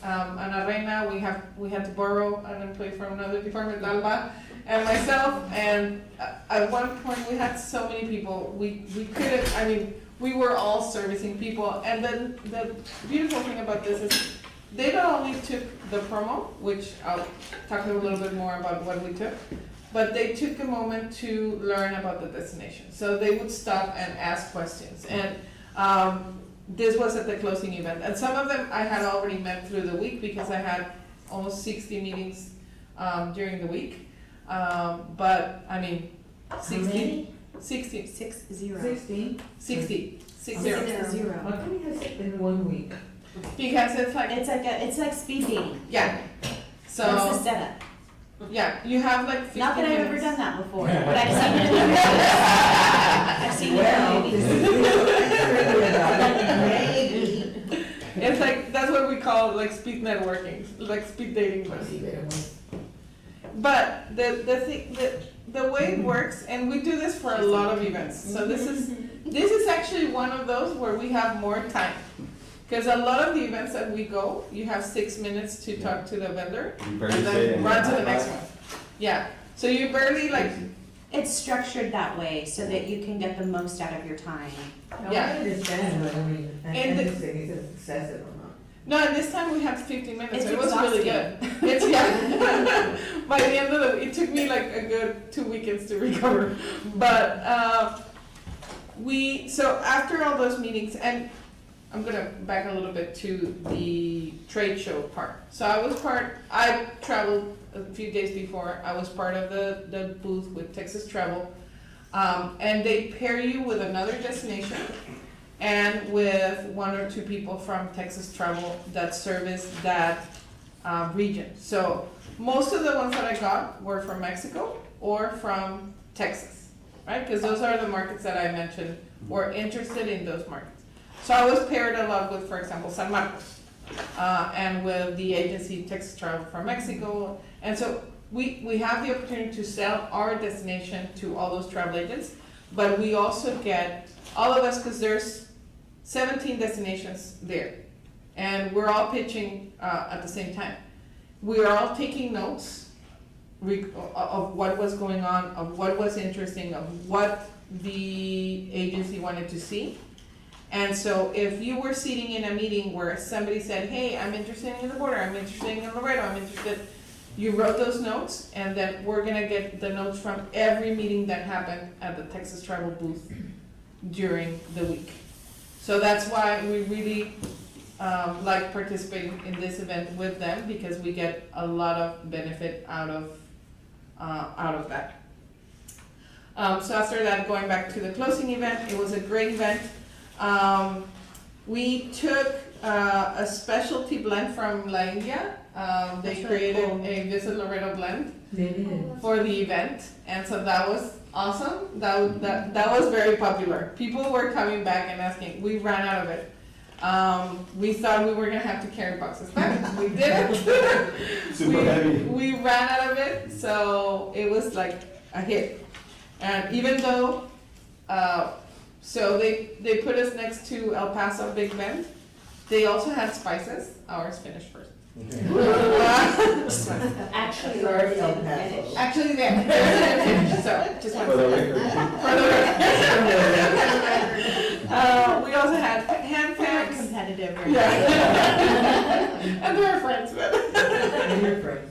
Ana Reina, we had to borrow an employee from another department, Alba, and myself. And at one point we had so many people, we couldn't, we were all servicing people. And then the beautiful thing about this is they not only took the promo, which I'll talk a little bit more about what we took, but they took a moment to learn about the destination. So they would stop and ask questions. And this was at the closing event. And some of them I had already met through the week because I had almost 60 meetings during the week. But 60. 60. 16? 60. How come you have in 1 week? Because it's like, It's like speed dating. yeah. That's the So, setup. yeah, you have like 15 Not that I've ever minutes. done that before, but I've seen it in the movies. I've seen it in the movies. It's like, that's what we call like speed networking, like speed dating. But the way it works, and we do this for a lot of events, so this is actually one of those where we have more time. Because a lot of the events that we go, you have 6 minutes to talk to the vendor, and then run to the next one. Yeah, so you barely It's structured that way so that you can get the most out of your time. Yeah. I understand, but And I'm the- just saying, is it excessive or not? no, and this time we had 15 minutes, It's so it was really good. It's, yeah. By the end of it took me like a good 2 weekends to recover. But so after all those meetings, and I'm gonna back a little bit to the trade show part. So I traveled a few days before. I was part of the booth with Texas Travel. And they pair you with another destination and with 1 or 2 people from Texas Travel that service that region. So most of the ones that I got were from Mexico or from Texas, right? Because those are the markets that I mentioned were interested in those markets. So I was paired a lot with, for example, San Marcos, and with the agency Texas Travel from Mexico. And so we have the opportunity to sell our destination to all those travel agents, but we also get, all of us, because there's 17 destinations there, and we're all pitching at the same time. We are all taking notes of what was going on, of what was interesting, of what the agency wanted to see. And so if you were sitting in a meeting where somebody said, hey, I'm interested in the border, I'm interested in Laredo, I'm interested, you wrote those notes, and then we're gonna get the notes from every meeting that happened at the Texas Travel booth during the week. So that's why we really like participating in this event with them, because we get a lot of benefit out of that. So after that, going back to the closing event, it was a great event. We took a specialty blend from La India. They created a Visit Laredo blend for the event, and so that was awesome. That was very popular. People were coming back and asking. We ran out of it. We thought we were gonna have to carry boxes back. We didn't. Super heavy. We ran out of it, so it was like a hit. And even though, so they put us next to El Paso Big Bend, they also had spices. Ours finished first. Actually, Sorry, we're El didn't Paso. finish. Actually, they're finished, so just For one. the record. For the record. We also had hand We're fans. competitive, right? Yeah. And they're friends, but. Your friends.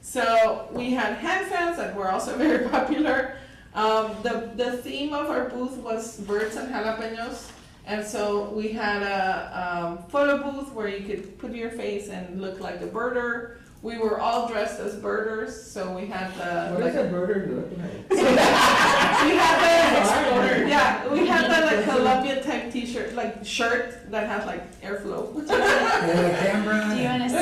So we had hand fans that were also very popular. The theme of our booth was birds and jalapenos. And so we had a photo booth where you could put your face and look like a birder. We were all dressed as birders, so we had the. What does a birder look like? we had the like Columbia type T-shirt, like shirt that has like airflow. And a camera. Do you wanna see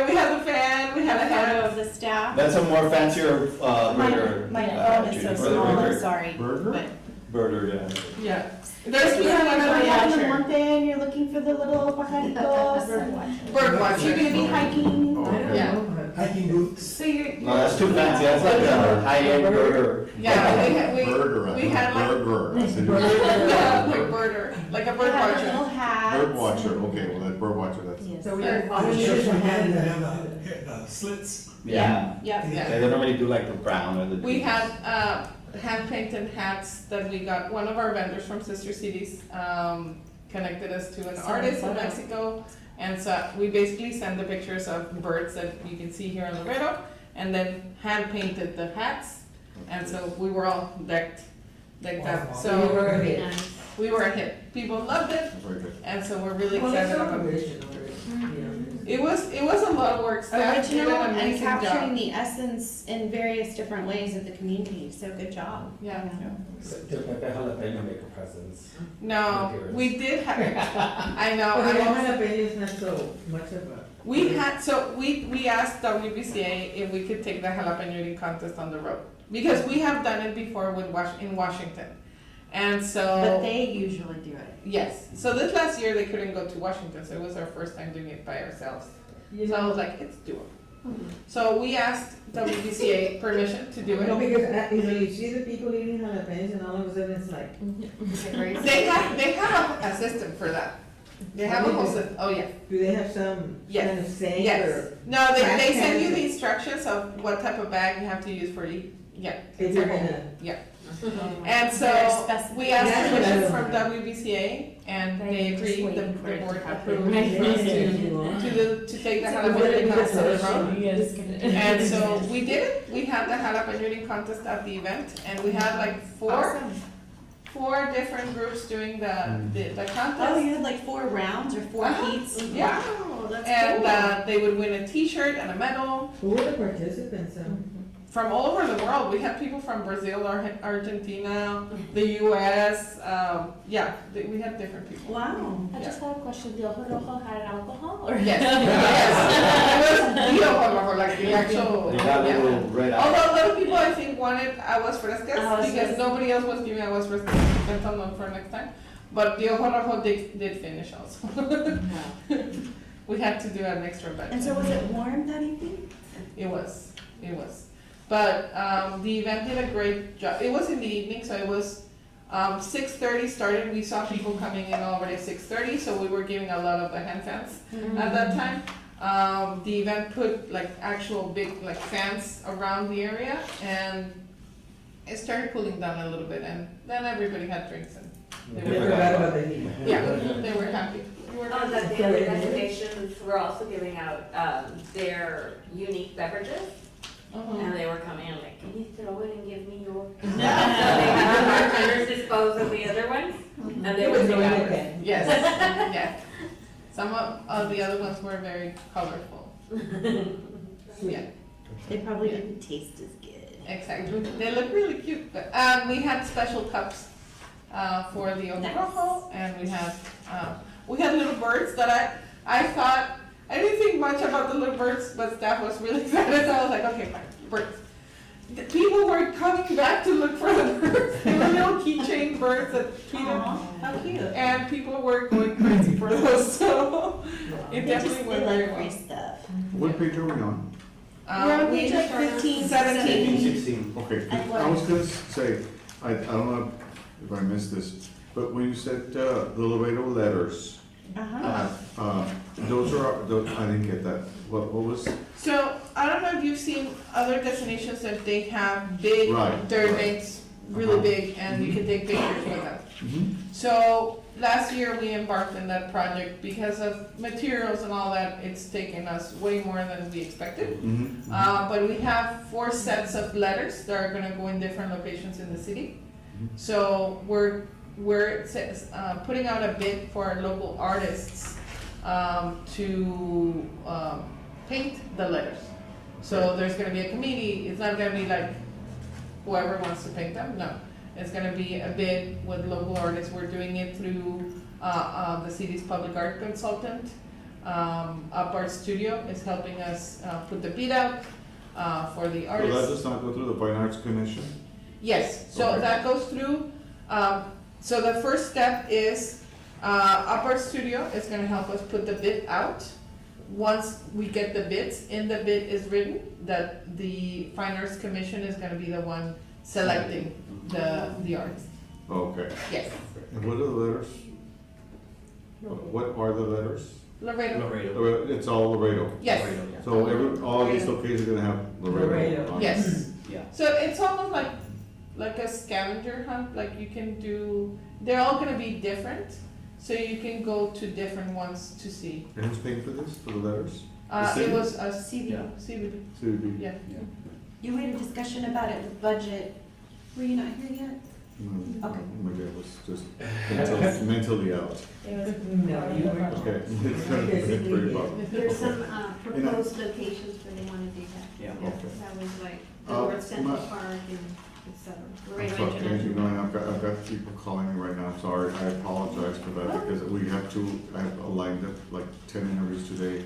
We had the fan, we had a a photo hat. of the staff? That's a more fancier, birder. My phone is so Judy. small, I'm Birder. sorry. Burger? But Birder, yeah. Yeah. There's you're one gonna other be out in the watcher. monte and you're looking for the little pajaritos. Bird You're watcher. gonna be hiking. Okay. Yeah. Hiking boots. So you're. No, that's too fancy, that's like a high-end burger. Yeah, Burger, we had like, burger. I said yeah, like birder, like a bird They had watcher. little hats. Bird watcher, okay, well, that bird watcher, that's. Yes. So we Yeah. are. The shirts we had, they have the slits. Yeah. Yep. Yeah. They don't normally do like the brown or the. We had hand painted hats that we got. One of our vendors from Sister Cities connected us to an artist in Mexico. And so we basically send the pictures of birds that you can see here in Laredo and then hand painted the hats. And so we were all decked Wow. up. We So were a hit. Nice. we were a hit. People loved it. Very good. And so we're really Well, excited it's about it. original, you know. It was a lot of work. Staff did Original an and amazing capturing job. the essence in various different ways of the community, so good job. Yeah. Did Pepe Jalapeno make a presence? No, we did have, I know, But the I also, jalapeno is not so much of a. we had, so we asked WBCA if we could take the jalapeno eating contest on the road. Because we have done it before with in Washington. And But so, they usually do it. yes, so this last year they couldn't go to Washington, so it was our first time doing it by ourselves. You So I know, was like, it's doable. So we asked WBCA permission to do no, it. because, you know, you see the people eating jalapenos and all of a sudden it's like, They have a system for that. They have a whole system, oh yeah. do they have some Yes. kind of saying Yes. or No, they trash send you cans? the instructions of what type of bag you have to use for each, yeah. if you're gonna? And so, we asked That's permission what I from WBCA, and they Just agreed, the waiting for it to board happen. approved Right. for us to take the jalapeno eating contest on the road. And so, we did it, we had the jalapeno eating contest at the event, and we had like four different groups doing the Oh, contest. you had like 4 rounds or 4 Uh-huh. heats? Yeah. Wow, that's And, cool. they would win a t-shirt and a medal. Who were the participants? From all over the world. We had people from Brazil, Argentina, the US, we had different people. Wow. I just have a question, the Ojo Rojo had alcohol or? Yes, yes. It was the Ojo Rojo, like the actual. They got yeah. little red eyes. Although a lot of people I think wanted aguas frescas Aguas because frescas. nobody else was giving aguas frescas. Depends on them for next time. But the Ojo Rojo did finish also. We had to do an extra batch. And so was it warm that evening? It was. But the event did a great job. It was in the evening, so it was 6:30 started. We saw people coming in already at 6:30, so we were giving a lot of the hand fans at that time. The event put like actual big like fans around the area, and it started cooling down a little bit, and then everybody had drinks and They forgot about the heat. they were happy. On that day of the reservations, we're also giving out their unique beverages, and they were coming in like, can you throw it and give me yours? So they had the bartenders dispose of the other ones, and they would go out. Yes, yes. Some of the other ones were very colorful. Yeah, They probably didn't taste as good. exactly. They look really cute. But we had special cups for the Ojo Rojo, and we had little birds that I thought, I didn't think much about the little birds, but staff was really excited, so I was like, okay, fine, birds. The people were coming back to look for the birds. They were little keychain birds that tweeted, How cute. and people were going crazy for those, so it They definitely just, went they very love free well. stuff. What page are we on? We're on We page like 15, 17. 16. Okay, And what? I was gonna say, I don't know if I missed this, but when you said, the Laredo letters, Uh-huh. those I didn't get that. What was? So, I don't know if you've seen other destinations that they have big Right, dirt right. mates really big, and you can take pictures with them. Mhm. So last year we embarked on that project because of materials and all that. It's taken us way more than we expected. Mhm. But we have 4 sets of letters that are gonna go in different locations in the city. Mhm. So we're putting out a bid for our local artists to paint the letters. So there's gonna be a committee. It's not gonna be like whoever wants to paint them. No, it's gonna be a bid with local artists. We're doing it through the city's public art consultant. Up Art Studio is helping us put the bid out for the So artists. that does not go through the Fine Arts Commission? Yes, so Okay. that goes through, so the first step is, Up Art Studio is gonna help us put the bid out. Once we get the bids, in the bid is written that the Fine Arts Commission is gonna be the one selecting the artist. Okay. Yes, And what are the letters? What are the letters? Laredo, It's all Laredo. yes, So all these locations are gonna have Laredo. Laredo. on it. yes. Yeah. So it's almost like a scavenger hunt, like you can do, they're all gonna be different, so you can go to different ones to see. And who's paying for this, for the letters? The It city? was a CB. CBB, CDB? yeah. You had a discussion about it, the budget. Were you not here yet? Okay. Maybe I was just mentally out. No, you were. Okay. Pretty bad. There's some proposed locations where they wanna do that. Yeah. Okay. That was like the Uh, North Central my- Park and et cetera. I'm Laredo sorry, you International. know, I've got people calling me right now, I'm sorry, I apologize for that, because I have lined up like 10 interviews today.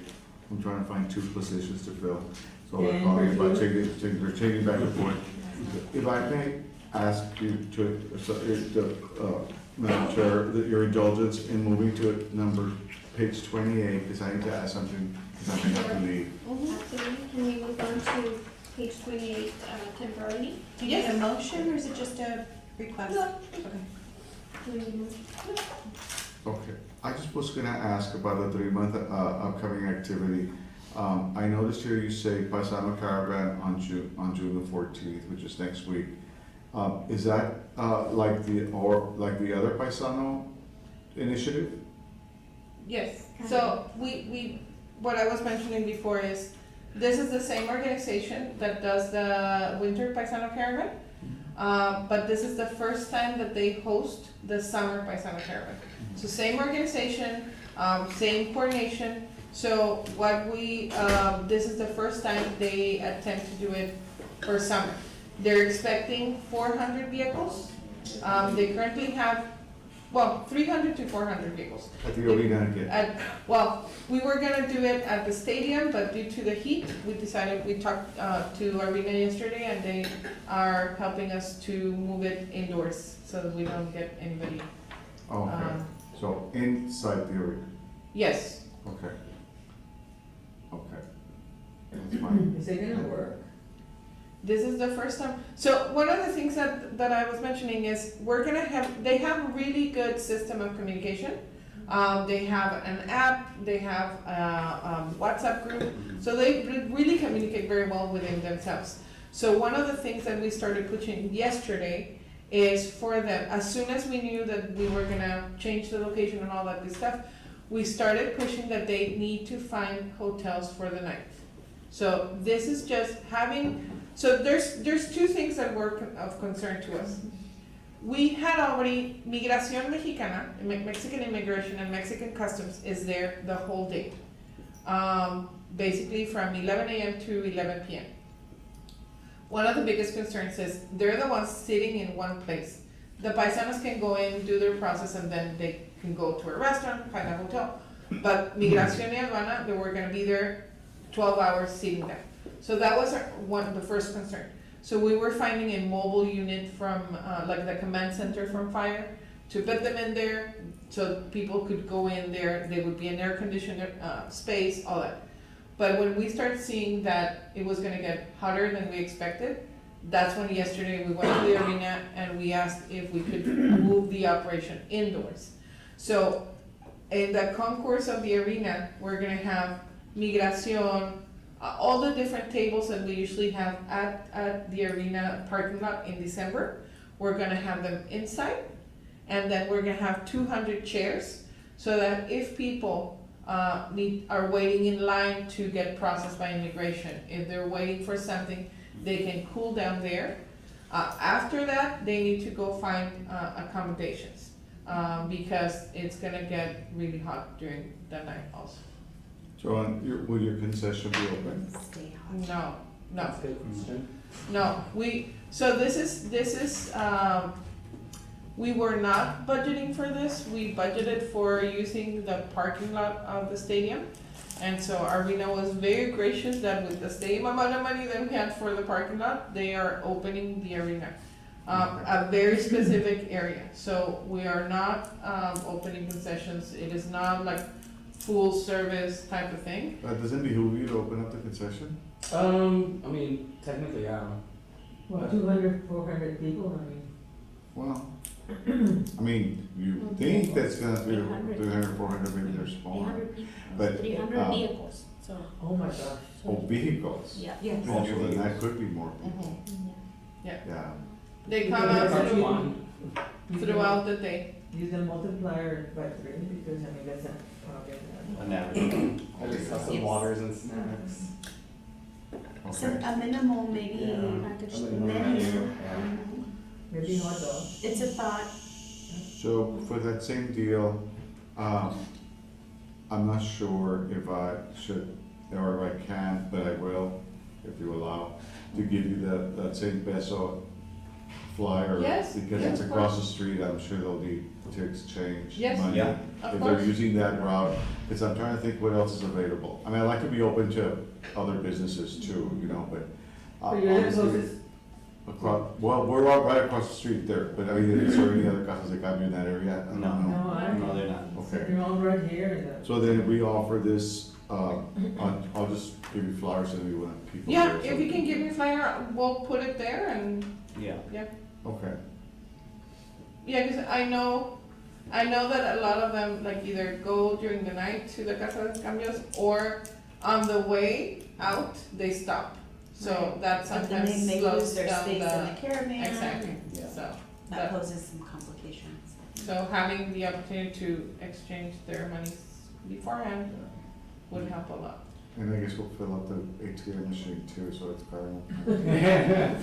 I'm trying to find 2 positions to fill, so they're And calling about review. they're changing back and forth. If I may ask you to, Madam Chair, that your indulgence in moving to page 28, because I need to ask something, because I may have to leave. Absolutely. Can we move on to page 28 temporarily? Do you need a motion or is it just a request? No. Okay. Do we move? Okay, I just was gonna ask about the 3-month upcoming activity. I noticed here you say Paisano Caravan on June the 14th, which is next week. Is that like the other Paisano initiative? Yes, so what I was mentioning before is, this is the same organization that does the Winter Paisano Caravan, but this is the first time that they host the Summer Paisano Caravan. So same organization, same coordination, so this is the first time they attempt to do it for summer. They're expecting 400 vehicles, they currently have, 300 to 400 vehicles. At the arena again? We were gonna do it at the stadium, but due to the heat, we talked to Arena yesterday, and they are helping us to move it indoors, so that we don't get anybody. Okay, so inside the arena, Yes, okay. Okay, that's fine. Is it gonna work? this is the first time. So one of the things that I was mentioning is, they have a really good system of communication. They have an app, they have a WhatsApp group, so they really communicate very well within themselves. So one of the things that we started pushing yesterday is for them, as soon as we knew that we were gonna change the location and all that good stuff, we started pushing that they need to find hotels for the night. So this is just so there's 2 things that were of concern to us. We had already, Migración Mexicana, Mexican Immigration and Mexican Customs is there the whole day. Basically from 11 a.m. to 11 p.m. One of the biggest concerns is they're the ones sitting in one place. The paisanos can go in, do their process, and then they can go to a restaurant, find a hotel. But Migración y Aduana, they were gonna be there 12 hours sitting there. So that was the first concern. So we were finding a mobile unit from, like the command center from fire, to put them in there, so people could go in there, they would be an air conditioned space, all that. But when we started seeing that it was gonna get hotter than we expected, that's when yesterday we went to the arena and we asked if we could move the operation indoors. So in the concourse of the arena, we're gonna have Migración, all the different tables that we usually have at the arena parking lot in December. we're gonna have them inside, and then we're gonna have 200 chairs, so that if people are waiting in line to get processed by immigration, if they're waiting for something, they can cool down there. After that, they need to go find accommodations, because it's gonna get really hot during the night also. So will your concession be open? Stay hot. No, That's a good question. no, so this is, we were not budgeting for this, we budgeted for using the parking lot of the stadium. And so Arvina was very gracious that with the same amount of money that we had for the parking lot, they are opening the arena. A very specific area, so we are not, opening concessions, it is not like full service type of thing. Doesn't it behoove you to open up the concession? I mean, technically, yeah. Well, 200, 400 people, I mean. Well, I mean, you think that's gonna be 300, 400, maybe they're smaller. 300 people, But, 300 vehicles, so. Oh my gosh. Oh, vehicles. Yeah. Yes. Oh, so then that could be more people, Yeah. yeah. They come out That's one. throughout the day. Use the multiplier by 3, because I mean, that's a, An average. At least have some Yes. waters and snacks. Some, Okay. a minimal, maybe, Package menu. maybe hot dogs. It's a thought. So for that same deal, I'm not sure if I should, or if I can, but I will, if you allow, to give you that same peso flyer. Yes, Because yes, it's of across the street, I'm sure they'll need to exchange Yes. money. Yeah. Of If they're course. using that route, because I'm trying to think what else is available. I mean, I like to be open to other businesses too, you know, but. So you're the honestly, closest, well, we're all right across the street there, but I mean, is there any other casas de cambio in that area? I don't No. know. no, I, No, they're not. Okay. you're all right here in the. So then we offer this, I'll just give you flowers and we want people Yeah, there, so- if you can give me flyer, we'll put it there and, Yeah. Okay, yeah, cause I know that a lot of them like either go during the night to the Casa de Cambios or on the way out, they stop. So Right. that But then sometimes they may slows lose their down space in the, the caravan. exactly, Yeah. so. That poses some complications. So having the opportunity to exchange their monies beforehand would help a lot. and I guess we'll fill up the ATM machine too, so it's Carnival.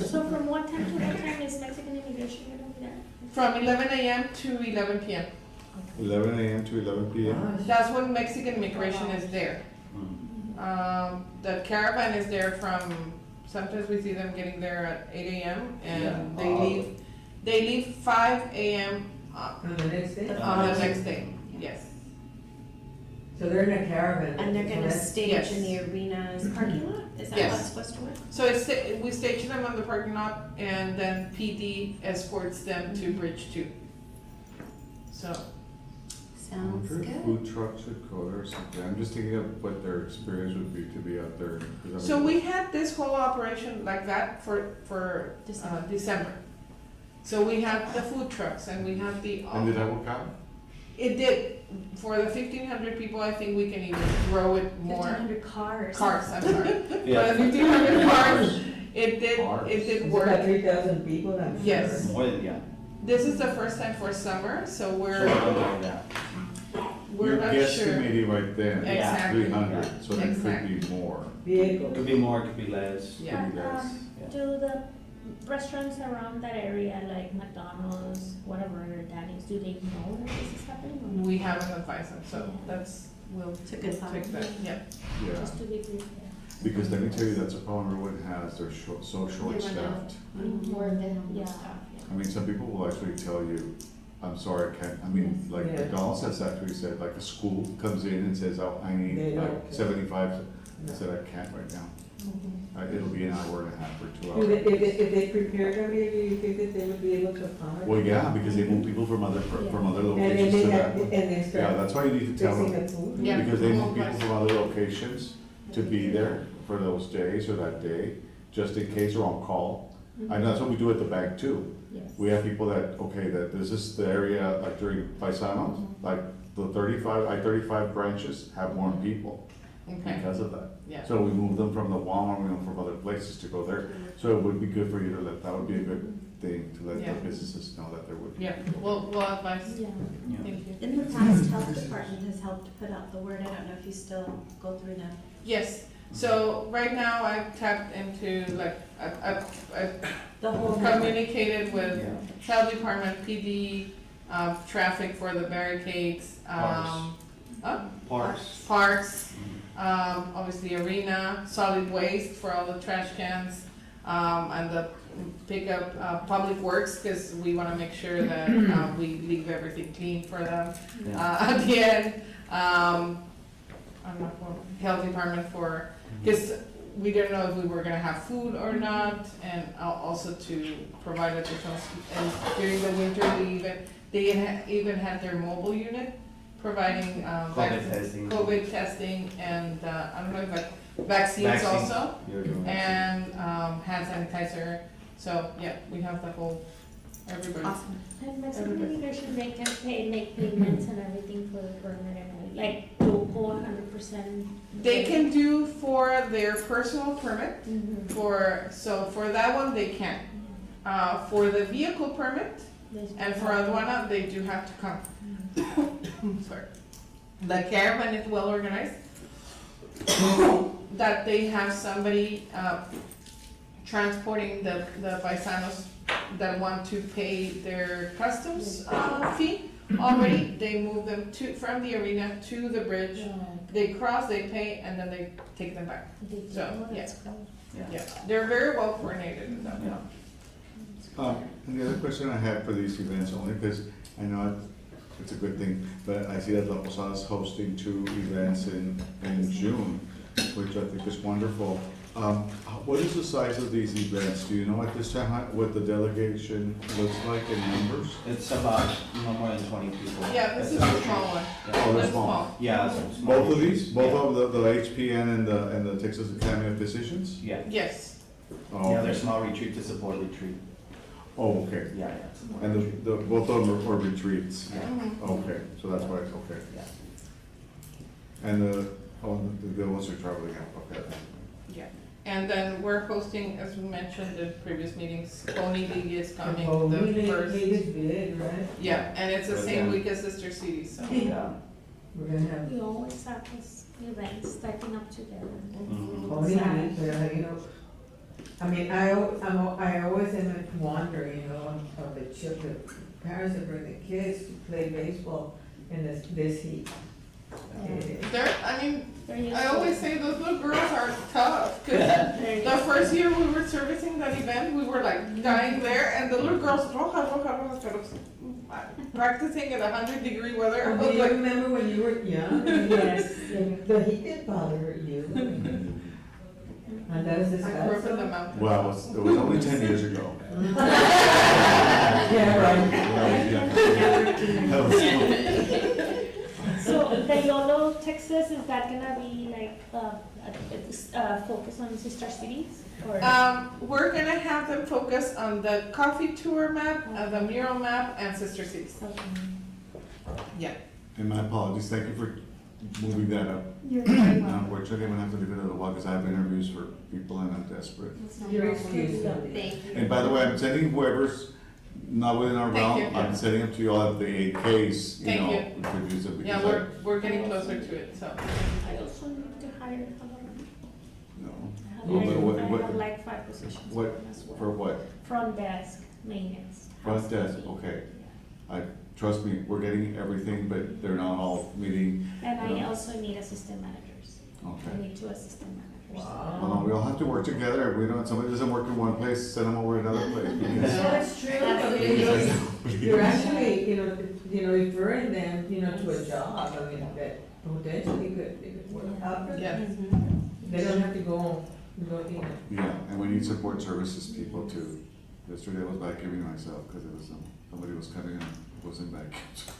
So from what time to what time is Mexican immigration gonna be there? From 11 a.m. to 11 p.m. 11 a.m. to 11 p.m. Gosh. That's when Mexican immigration is there. Mm. The caravan is there from, sometimes we see them getting there at 8 a.m. and Yeah. they leave 5 a.m. On the next day? on the next day, yes. So they're in a caravan. And they're so gonna that's- stage Yes. in the arena's parking lot? Is that how Yes. it's supposed to work? So we station them on the parking lot and then PD escorts them to Bridge 2. So, I Sounds wonder if good. food trucks should go there or something. I'm just thinking of what their experience would be to be out there. 'Cause I so mean- we had this whole operation like that for December. So we had the food trucks and we had the. And did that work out? It did. For the 1,500 people, I think we can even grow it more. 1,500 cars. Cars, I'm sorry. Yeah. For the 1,500 cars, it did It's about work. 3,000 people, I'm sure. Yes. More than, yeah. This is the first time for summer, so we're Yeah. not You're sure. guesstimating right then, Exactly. 300, so there Exactly. could be more. Vehicles. Could be more, could be less. Yeah. Could be less. Yeah. Do the restaurants around that area, like McDonald's, whatever, Danny's, do they know that this is happening? We haven't advised them, so that's, we'll It's a good thought. take that, yeah. Or Yeah, just to be prepared? because let me tell you, that's a problem everyone has, they're so short-staffed. More than Yeah. stuff, I mean, some people will actually tell you, I'm sorry, I can't, I mean, like Yeah. McDonald's has actually said, like a school comes in and says, oh, I They need don't like care. 75, I No. said, I can't right now. It'll be an hour and a half or 2 Do they, hours. if they prepare them, maybe you think that they would be able to accommodate? Well, yeah, because they move people from other And locations then they to have, that and one. they Yeah, start that's why you need to tell fixing them, the food? Yeah. because they move Okay. people from other locations to be there for those days or that day, just in case they're on call. And that's what we do at the bank too. Yes. We have people that, okay, that this is the area, like during Paisanos, like the I-35 branches have more people Okay, because of that. yeah. So we move them from the Walmart, we move them from other places to go there. So it would be good for you to that would be a good thing to let Yeah. the businesses know that there would be. Yeah, we'll advise, Yeah. thank you. In the past, health department has helped put out the word. I don't know if you still go through them. Yes, so right now I've tapped into, like, I've The whole network. communicated with health department, PD, traffic for the barricades, parks, obviously arena, solid waste for all the trash cans, and the pickup, public works, cause we wanna make sure that, we leave everything clean for them. At the end, I don't know, for health department for, cause we didn't know if we were gonna have food or not, and also to provide additional, and during the winter, they even had their mobile unit providing, COVID testing and, I don't know if like vaccines also, and, hand sanitizer. So, yeah, we have the whole, everybody. Awesome. And Mexican immigration, they can pay, make payments and everything for the permit and everything, like, to go 100%. They can do for their personal permit, Mhm. for that one, they can. For the vehicle permit, and for aduana, they do have to come. Sorry. The caravan is well organized. That they have somebody, transporting the paisanos that want to pay their customs, fee. Already, they move them from the arena to the bridge. They cross, they pay, and then they take them back. So, yeah. Yeah, they're very well coordinated in that. And the other question I had for these events, only because I know it's a good thing, but I see that La Posada is hosting 2 events in June, which I think is wonderful. What is the size of these events? Do you know at this time what the delegation looks like in numbers? It's about no more than 20 people. Yeah, this is a small one. Oh, they're That's small. Yeah, it's small. Both of these? Both of the HPN and the Texas Academy of Physicians? Yeah. Yes. Oh, Yeah, they're small retreat to support retreat. oh, okay. Yeah, yeah. it's a small And retreat. both of them are retreats? Yeah. Okay, so that's why it's okay. Yeah. And the ones who are traveling out, okay. Yeah. And then we're hosting, as we mentioned in previous meetings, Pony League is coming Oh, the really, first. is big, right? Yeah, and it's the same Yeah. week as Sister City, so. Yeah. We're gonna have We always have this events stacking up together. Mhm. only week, you know. I mean, I always am wondering, you know, of the children, parents that bring the kids to play baseball in this heat. I always say those little girls are tough, cause the first year we were servicing that event, we were like dying there, and the little girls, practicing in 100-degree weather. I Do was you like, remember when you were young? Yes. The heat did bother you. And that was I grew up in the disgusting. mountains. Well, it was only 10 years ago. Yeah, right. That was- So the YOLO Texas, is that gonna be like, focus on sister cities or? We're gonna have them focus on the coffee tour map, the mural map, and Sister Cities. Okay. And my apologies, thank you for moving that up. You're very welcome. Unfortunately, I'm gonna have to leave it a while because I have interviews for people and I'm desperate. Your excuse. Thank you. And by the way, I'm sending whoever's not within our Thank realm, you. I'm sending them to you all at the 8Ks, you Thank know, you. interviews it Yeah, because we're getting closer to it, so. I also need to hire no. I Oh, but what- have what- like 5 positions what- open as well. For what? Front desk, maintenance. Front desk, housekeeping. okay. Trust me, we're getting everything, but they're not all meeting. And I Yeah. also need assistant managers. I Okay. need 2 assistant managers. Well, no, we all have to work together. If we don't, somebody doesn't work in one place, send them over to another place. That's true. You're actually, you know, referring them, you know, to a job, I mean, that potentially could work out for them. Yeah. They don't have to go, Yeah, and we need support services people too. Yesterday I was vacuuming myself because it was, somebody was coming and wasn't vacuumed.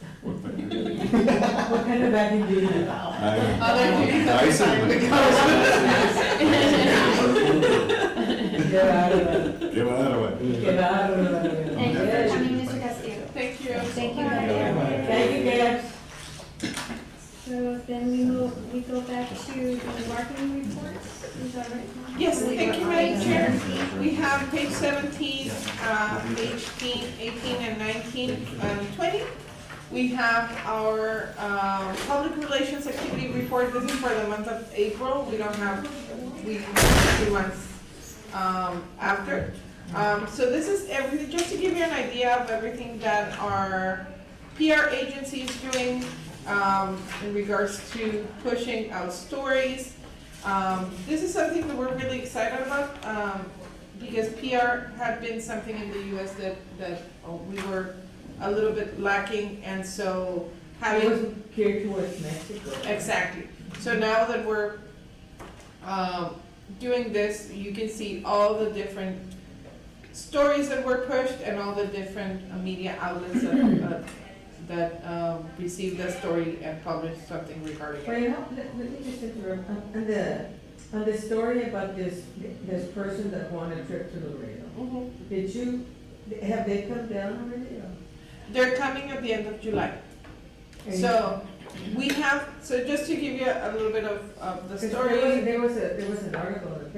What kind of vacuum do you have? Other duties at the time. Get out of it. Get out of it. Get out of it. Thank you for coming, Mr. Castillo. Thank you. Thank you very much. Thank you, guys. So then we go back to the marketing reports, is that right? Yes, thank you, Madam Chair. We have page 17, 18, and 19, and 20. We have our public relations activity report. This is for the month of April. We have 2 months after. So this is everything, just to give you an idea of everything that our PR agency is doing in regards to pushing out stories. This is something that we're really excited about because PR had been something in the US that we were a little bit lacking, and so It was geared towards Mexico. exactly. So now that we're doing this, you can see all the different stories that were pushed and all the different media outlets that received the story and published something regarding it. Well, let me just interrupt, on the story about this person that won a trip to Laredo, have they come down already? Or? They're coming at the end of July. And So so just to give you a little bit of the story. There was an article in the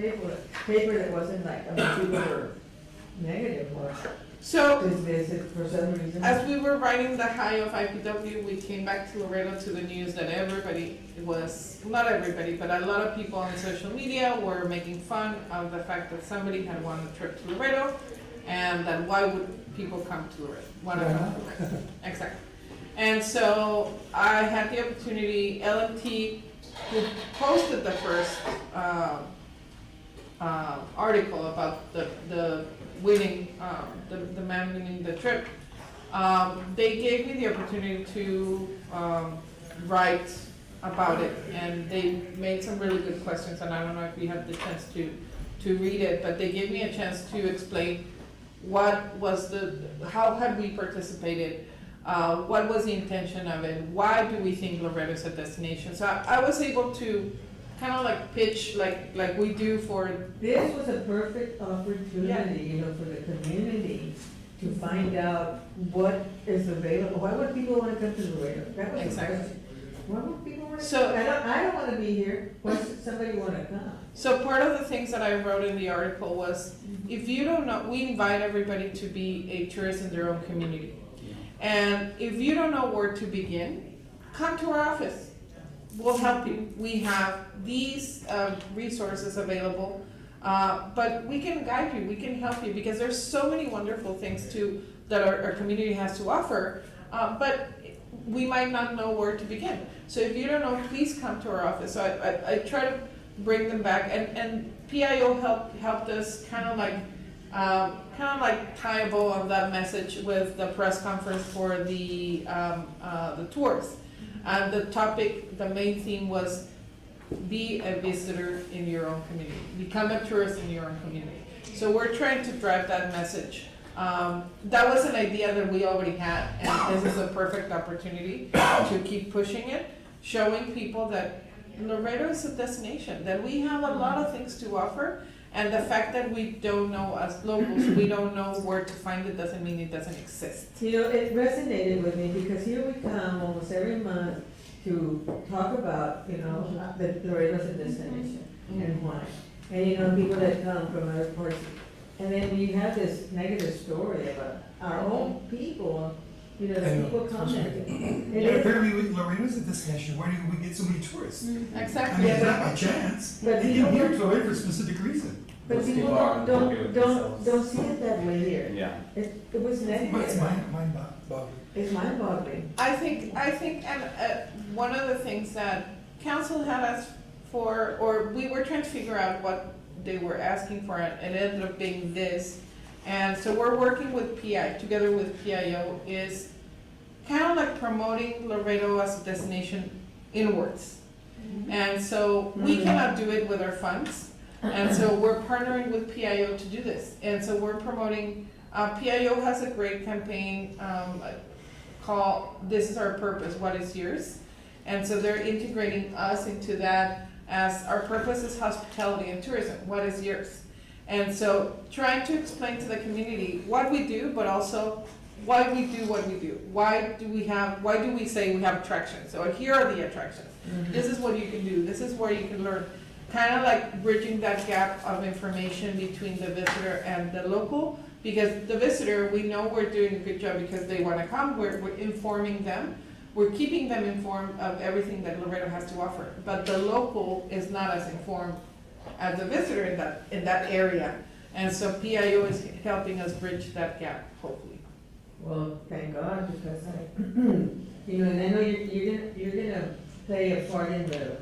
paper that wasn't like, super negative, or So this visit for some reason. as we were riding the high of IPW, we came back to Laredo to the news that not everybody, but a lot of people on social media were making fun of the fact that somebody had won a trip to Laredo, and that why would people come to Laredo, wanna come to Laredo. Exactly. And so I had the opportunity, LMT, who posted the first article about the winning, the man winning the trip, they gave me the opportunity to write about it, and they made some really good questions, and I don't know if you had the chance to read it, but they gave me a chance to explain what was how had we participated, what was the intention of it, why do we think Laredo is a destination. So I was able to kind of like pitch like we do for. This was a perfect opportunity, for the community to find out what is available. Why would people want to come to Laredo? That was the Exactly. question. Why would people want to So- come? I don't want to be here. Why should somebody want to come? So part of the things that I wrote in the article was, if you don't know, we invite everybody to be a tourist in their own community. And if you don't know where to begin, come to our office. We'll help you. We have these resources available, but we can guide you, we can help you, because there's so many wonderful things that our community has to offer, but we might not know where to begin. So if you don't know, please come to our office. So I try to bring them back, and PIO helped us kind of like tie a bow on that message with the press conference for the tours. And the main theme was, be a visitor in your own community, become a tourist in your own community. So we're trying to drive that message. That was an idea that we already had, and this is a perfect opportunity to keep pushing it, showing people that Laredo is a destination, that we have a lot of things to offer, and the fact that we don't know, as locals, we don't know where to find it doesn't mean it doesn't exist. It resonated with me because here we come almost every month to talk about, that Laredo is a destination and why. And, people that come from other parts. And then you have this negative story about our own people, the people commenting. Yeah, apparently Laredo's a destination, why do we get so many tourists? I Exactly. mean, it's not by chance, But they people come here don't- to Laredo for a specific reason. But Most people people aren't happy with don't themselves. see it that way here. Yeah. It was It's negative. mind-boggling. It's mind-boggling. I think, and one of the things that council had asked for, or we were trying to figure out what they were asking for, and it ended up being this. And so we're working with PI, together with PIO, is kind of like promoting Laredo as a destination inwards. And so we cannot do it with our funds. And so we're partnering with PIO to do this. And so we're promoting, PIO has a great campaign called This Is Our Purpose, What Is Yours? And so they're integrating us into that, as our purpose is hospitality and tourism. What is yours? And so trying to explain to the community what we do, but also why we do what we do. Why do we say we have attractions? So here are the attractions. This is what you can do, this is where you can learn. Kind of like bridging that gap of information between the visitor and the local, because the visitor, we know we're doing a good job because they wanna come, we're informing them. We're keeping them informed of everything that Laredo has to offer, but the local is not as informed as the visitor in that area. And so PIO is helping us bridge that gap, hopefully. Well, thank God, because you know, and I know you're gonna play a part in the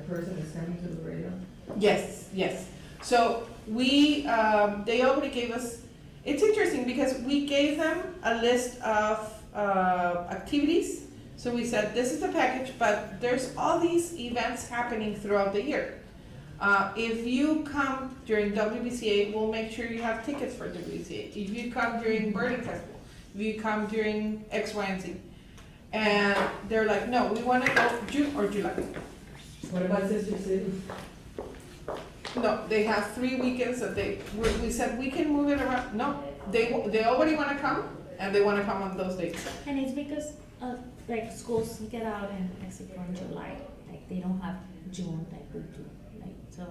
person that's coming to Laredo. Yes, yes. So we, they already gave us, it's interesting because we gave them a list of activities. So we said, this is the package, but there's all these events happening throughout the year. If you come during WBCA, we'll make sure you have tickets for WBCA. If you come during Birding Festival, if you come during X, Y, and Z. And they're like, no, we wanna go June or July. What about Sister City? No, they have 3 weekends that we said we can move it around. No, they already wanna come, and they wanna come on those dates. And it's because, like, schools get out in Mexico in July, like, they don't have June like we do, like, so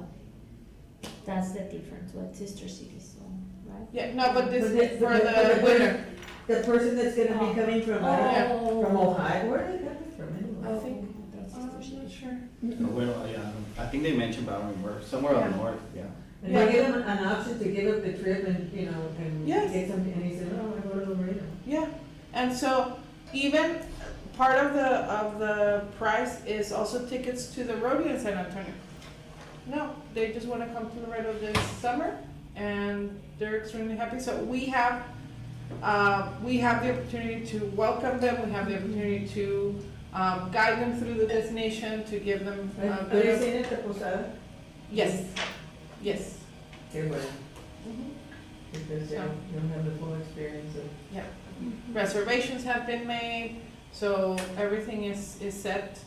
that's the difference with sister cities, so, right? Yeah, no, but this But is for the- the winter. The person that's gonna be coming from Ohio, where are they coming from anyway? I think, That's I'm sister not cities. sure. Well, yeah, I think they mentioned Boundary North, somewhere up Yeah. north, yeah. And they give him an option to give up the trip and, you know, and Yes. get some, and he said, oh, I go to Laredo. Yeah, and so even part of the price is also tickets to the rodeo in San Antonio. No, they just wanna come to Laredo this summer, and they're extremely happy. So we have the opportunity to welcome them, we have the opportunity to guide them through the destination, to give them. Are they staying at the Posada? Yes, yes. Qué bueno, Mhm. because they don't have the full experience of. Reservations have been made, so everything is set.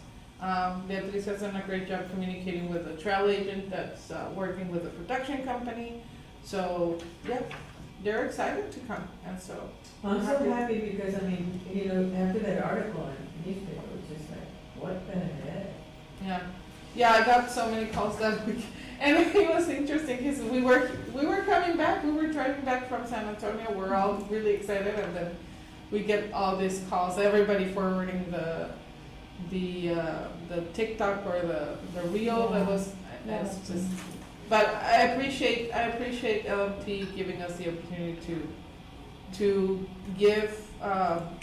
Beatriz has done a great job communicating with the travel agent that's working with the production company. So, yeah, they're excited to come, and so. I'm so happy because, I mean, you know, after that article in newspaper, it was just like, what the heck? Yeah, yeah, I got so many calls that week, and it was interesting because we were coming back, we were driving back from San Antonio, we're all really excited, and then we get all these calls, everybody forwarding the TikTok or the reel that was, it's just. But I appreciate LMT giving us the opportunity to give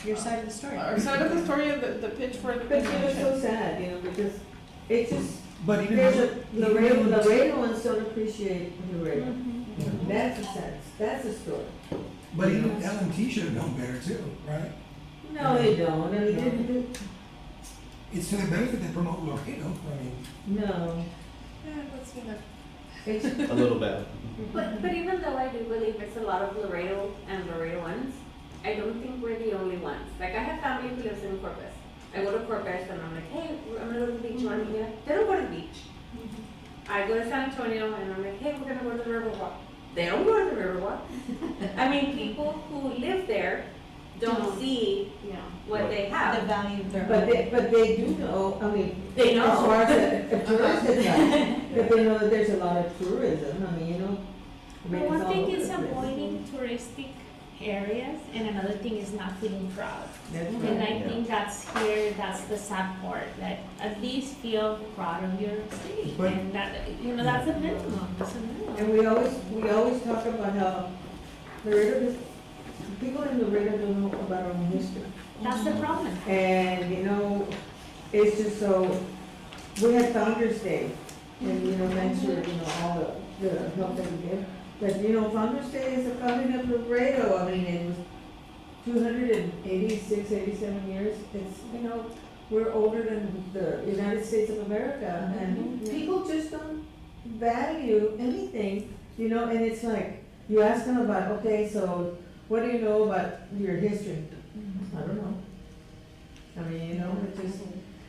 Your side of the story. our side of the story and the pitch for the But it was so convention. sad, you know, because it's just, But even there's though, a, Laredoans don't appreciate Laredo. Mhm. That's the sense, that's the story. but even LMT should have known better too, right? No, they don't, I mean, It's to their benefit to promote Laredo, I mean. no, Yeah, let's see that. it's, A little bit. But even though I do believe it's a lot of Laredo and Laredoans, I don't think we're the only ones. Like, I have family who lives in Corpus. I go to Corpus and I'm like, hey, I'm gonna go to the beach, you want to meet me? They don't go to the beach. I go to San Antonio and I'm like, hey, we're gonna go to the Riverwalk. They don't go to the Riverwalk. I mean, people who live there don't see what they The have. value of their. but they do know, I mean, They as far know. as a tourist is concerned, but they know that there's a lot of tourism, I mean, you know. I mean, But one it's all thing over is the place. avoiding touristic areas, and another thing is not feeling proud. That's And right. I think that's the sad part, that at least feel proud of your city, But- and that, that's a minimum, that's a minimum. And we always talk about how Laredo, people in Laredo don't know about our own history. That's the problem. And, you know, it's just so, we had Founder's Day, and, you know, thanks for, you know, all the help that we get. But, you know, Founder's Day is a founding of Laredo, I mean, it was 286, 87 years. It's, you know, we're older than the United States of America, and people just don't value anything, you know, and it's like, you ask them about, okay, so what do you know about your history? I don't know. I mean, you know, it just,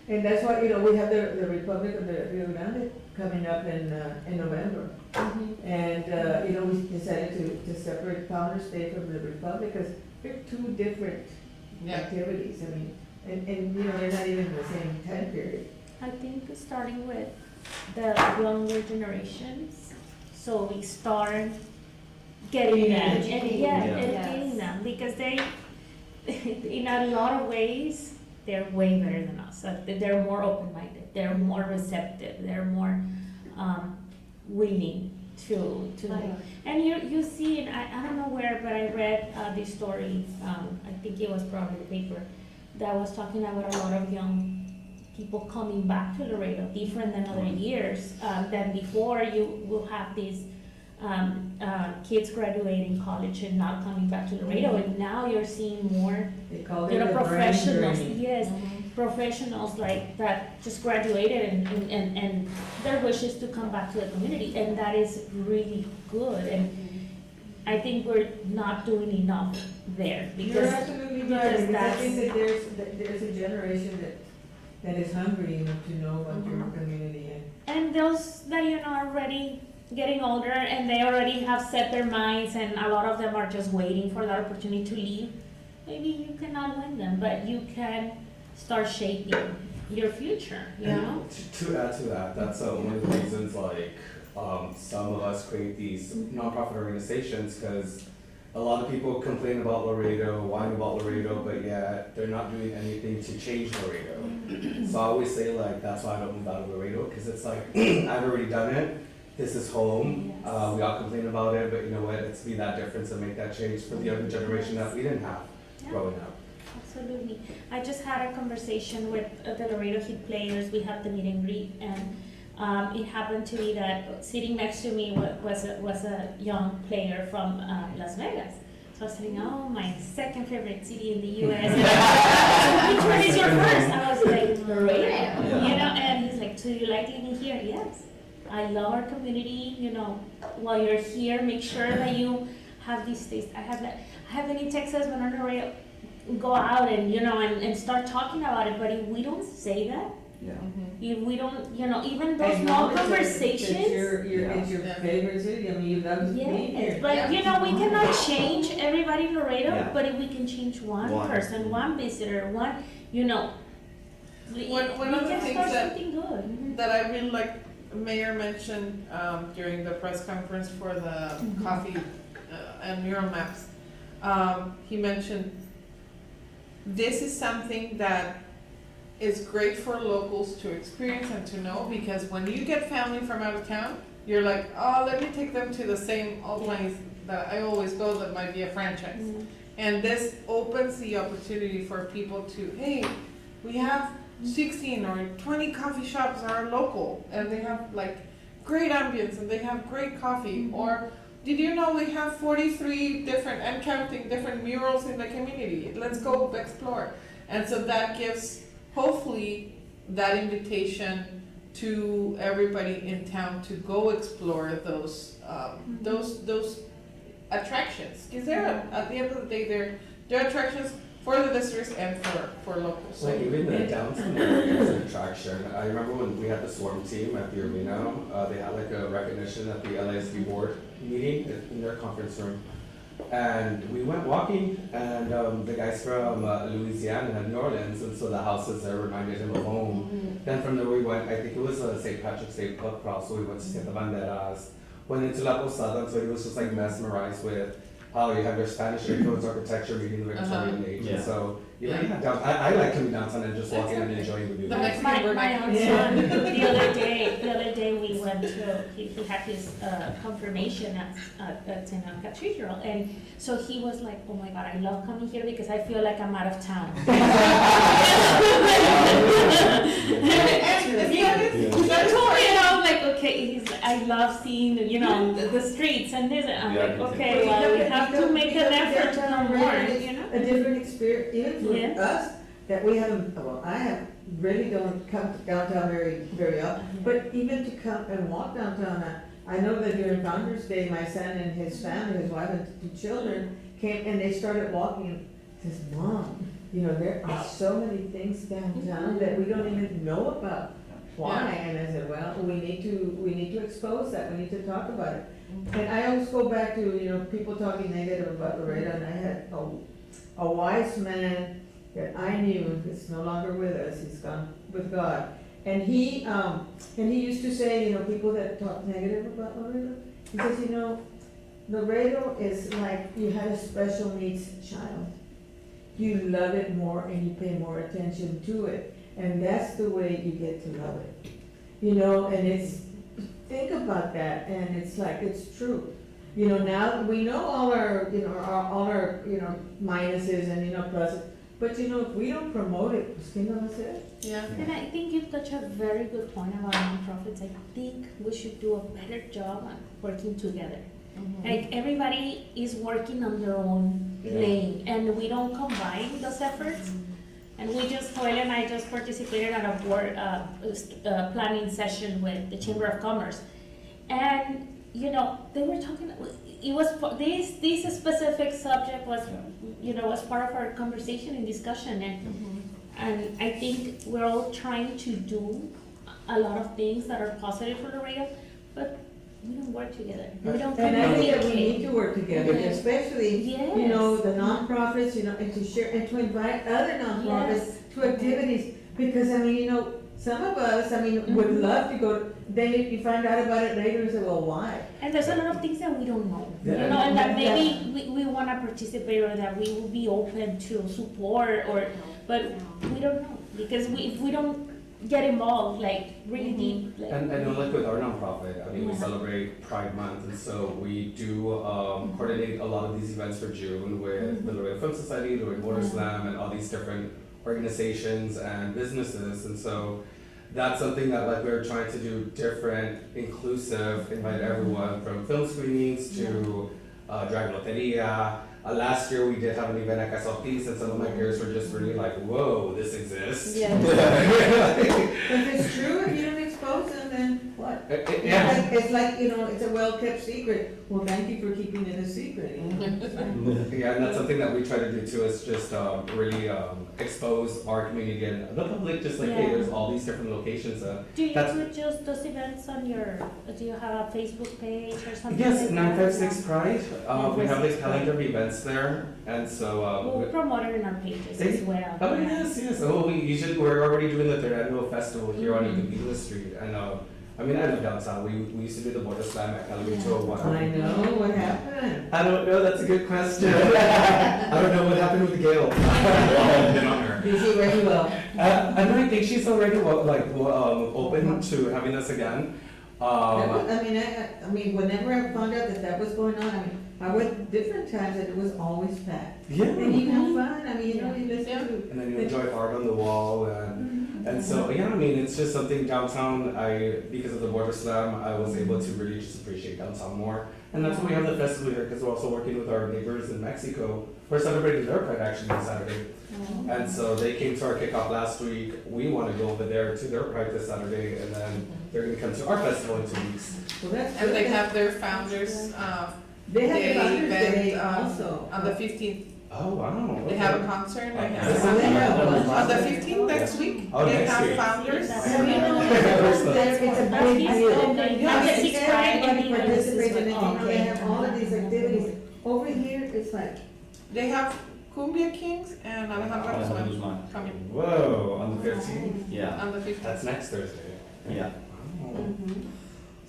and that's why, you know, we have the Republic of the Rio Grande coming up in November. And, you know, we decided to separate Founder's Day from the Republic, because they're two different Yeah. activities, I mean, and, you know, they're not even the same time period. I think starting with the younger generations, so we start getting them, and Educating yeah, them. educating them, because they, in a lot of ways, they're way better than us. They're more open-minded, they're more receptive, they're more willing to. And you see, and I don't know where, but I read this story. I think it was probably the paper that was talking about a lot of young people coming back to Laredo, different than other years. Than before, you will have these kids graduating college and not coming back to Laredo, and now you're seeing more, They call it you know, the brain professionals. drain. Yes, professionals like that just graduated and their wish is to come back to the community, and that is really good. And I think we're not doing enough there You're because absolutely right, because because I that's- think that there's a generation that is hungry, you know, to know about your community and. and those that are already getting older and they already have set their minds, and a lot of them are just waiting for that opportunity to leave. Maybe you cannot win them, but you can start shaping your future, you know? To add to that, that's one of the reasons like some of us create these nonprofit organizations, because a lot of people complain about Laredo, whine about Laredo, but yet they're not doing anything to change Laredo. So I always say like, that's why I don't move out of Laredo, because it's like, I've already done it. This is home. Yes. We all complain about it, but you know what? Let's be that difference and make that change for the younger generation that we didn't have Yeah. growing up. Absolutely. I just had a conversation with the Laredo Heat players. We had the meet and greet, and it happened to be that sitting next to me was a young player from Las Vegas. So I was saying, oh, my second favorite city in the U.S. Which one is your first? I was like, Laredo. You know, and he's like, do you like living here? Yes. I love our community. You know, while you're here, make sure that you have these things. I have been in Texas when I'm Laredo. Go out and and start talking about it, but if we don't say that, if we don't, even those small Acknowledge that conversations. it's your favorite city, I mean, you love being Yes, here. but we cannot change everybody in Laredo, Yeah. but if we can change one person, one visitor, one, we One of the can things start that- something good. That I really like, Mayor mentioned during the press conference for the coffee and mural maps. He mentioned this is something that is great for locals to experience and to know, because when you get family from out of town, you're like, oh, let me take them to the same old place that I always go that might be a franchise. And this opens the opportunity for people to, hey, we have 16 or 20 coffee shops that are local, and they have like great ambience and they have great coffee. Or did you know we have 43 different and counting different murals in the community? Let's go explore. And so that gives hopefully that invitation to everybody in town to go explore those attractions, because they're at the end of the day they're attractions for the visitors and for locals. Like even the downtown area is an attraction. I remember when we had the Swarm team at the arena, they had like a recognition at the LASD board meeting in their conference room. And we went walking, and the guys from Louisiana and New Orleans, and so the houses there reminded him of home. Then from there we went, I think it was St. Patrick's Day pub crawl, so we went to Siete Banderas, went into La Posada, so he was just like mesmerized with how you have your Spanish influence architecture meeting the Victorian age. Yeah. And so you really have down. I like coming downtown and just walking and enjoying the view. The Mexican My vernacular. own son, the other day we went to, he had his confirmation at St. Cathedral, and so he was like, oh my God, I love coming here because I feel like I'm out of town. Like, okay, I love seeing, the streets and this, and I'm like, okay, well, we have to make an effort to come more, A different experience, even Yes. for us, that we haven't, well, I have, really don't come to downtown very often, but even to come and walk downtown, I know that during Founder's Day, my son and his family, his wife and two children, came and they started walking, and says, Mom, there are so many things downtown that we don't even know about. Why? And I said, well, we need to expose that, we need to talk about it. And I always go back to, people talking negative about Laredo, and I had a wise man that I knew is no longer with us, he's gone with God. And he used to say, you know, people that talk negative about Laredo, he says, you know, Laredo is like you had a special needs child. You love it more and you pay more attention to it. And that's the way you get to love it. You know, and it's, think about that, and it's like, it's true. You know, now we know all our, you know, all our, you know, minuses and, you know, pluses. But you know, if we don't promote it, pues quién lo va a hacer? Yeah. And I think you touch a very good point about nonprofits. I think we should do a better job on working together. Like everybody is working on their own lane, and we don't combine those efforts. And we just, Joel and I just participated at a board planning session with the Chamber of Commerce, and you know they were talking. It was this specific subject was, you know, was part of our conversation and discussion, and I think we're all trying to do a lot of things that are positive for Laredo, but we don't work together. We don't And I think that we communicate. need to work together, especially, you know, the nonprofits, you know, and to share, and to invite other nonprofits Yes. to activities. Because, I mean, you know, some of us, I mean, would love to go, then you find out about it later and say, well, why? And there's a lot of things that we don't know, you Yeah. know, and that maybe we wanna participate or that we will be open to support but we don't know, because if we don't get involved, like, really deep, like. And I know, like with our nonprofit, I mean, we Yeah. celebrate Pride Month, and so we do coordinate a lot of these events for June with the Laredo Film Society, Laredo Water Slam, and all these different organizations and businesses, and so that's something that like we're trying to do different, inclusive, invite everyone from film screenings to drag loteria. Last year we did have an event at Casa Ortiz, and some of my peers were just really like, whoa, this exists. Yeah. If it's true, if you don't expose them, then what? Yeah. It's like, you know, it's a well-kept secret. Well, thank you for keeping it a secret. Yeah, and that's something that we try to do too, is just really expose our community and the public, just like, hey, Yeah. there's all these different locations. Do you That's- do just those events on your, do you have a Facebook page or something? Yes, like 956 that? Pride, we have 956 a calendar of events there, and so. We'll promote it in our pages as well. Oh, yes. Oh, we're already doing the third annual festival here on Ecovita Street, and I mean, I live downtown, we used to do the Border Slam at Calamity 201. I know, what happened? I don't know, that's a good question. I don't know what happened with Gail. Been on her. Busy very well. I think she's already open to having us again. I mean, whenever I found out that was going on, I mean, I went different times and it was always packed. Yeah. And you have fun, I mean, you know, you listen to. And then you enjoy art on the wall, and so, yeah, I mean, it's just something downtown, because of the Border Slam, I was able to really just appreciate downtown more. And that's why we have the festival here, because we're also working with our neighbors in Mexico. We're celebrating their Pride actually on Saturday. And so they came to our kickoff last week. We want to go over there to their Pride this Saturday, and then they're going to come to our festival in 2 weeks. Well, that's And good. they have their founders, They have day the Founders Day event, also. on the 15th. Oh, wow. They have a concert, they This have, is- on the 15th next week, Oh, they next have week. founders. Have you know, First one. it's a big deal. Yes, Yes, it's Pride, everybody and participates in it, you know, okay. they have all of these activities. Over here, it's like, They have Cumbia Kings and Alejandra Guzman coming Whoa, on the 15th? Yeah, on the 15th. That's next Thursday. yeah. Oh.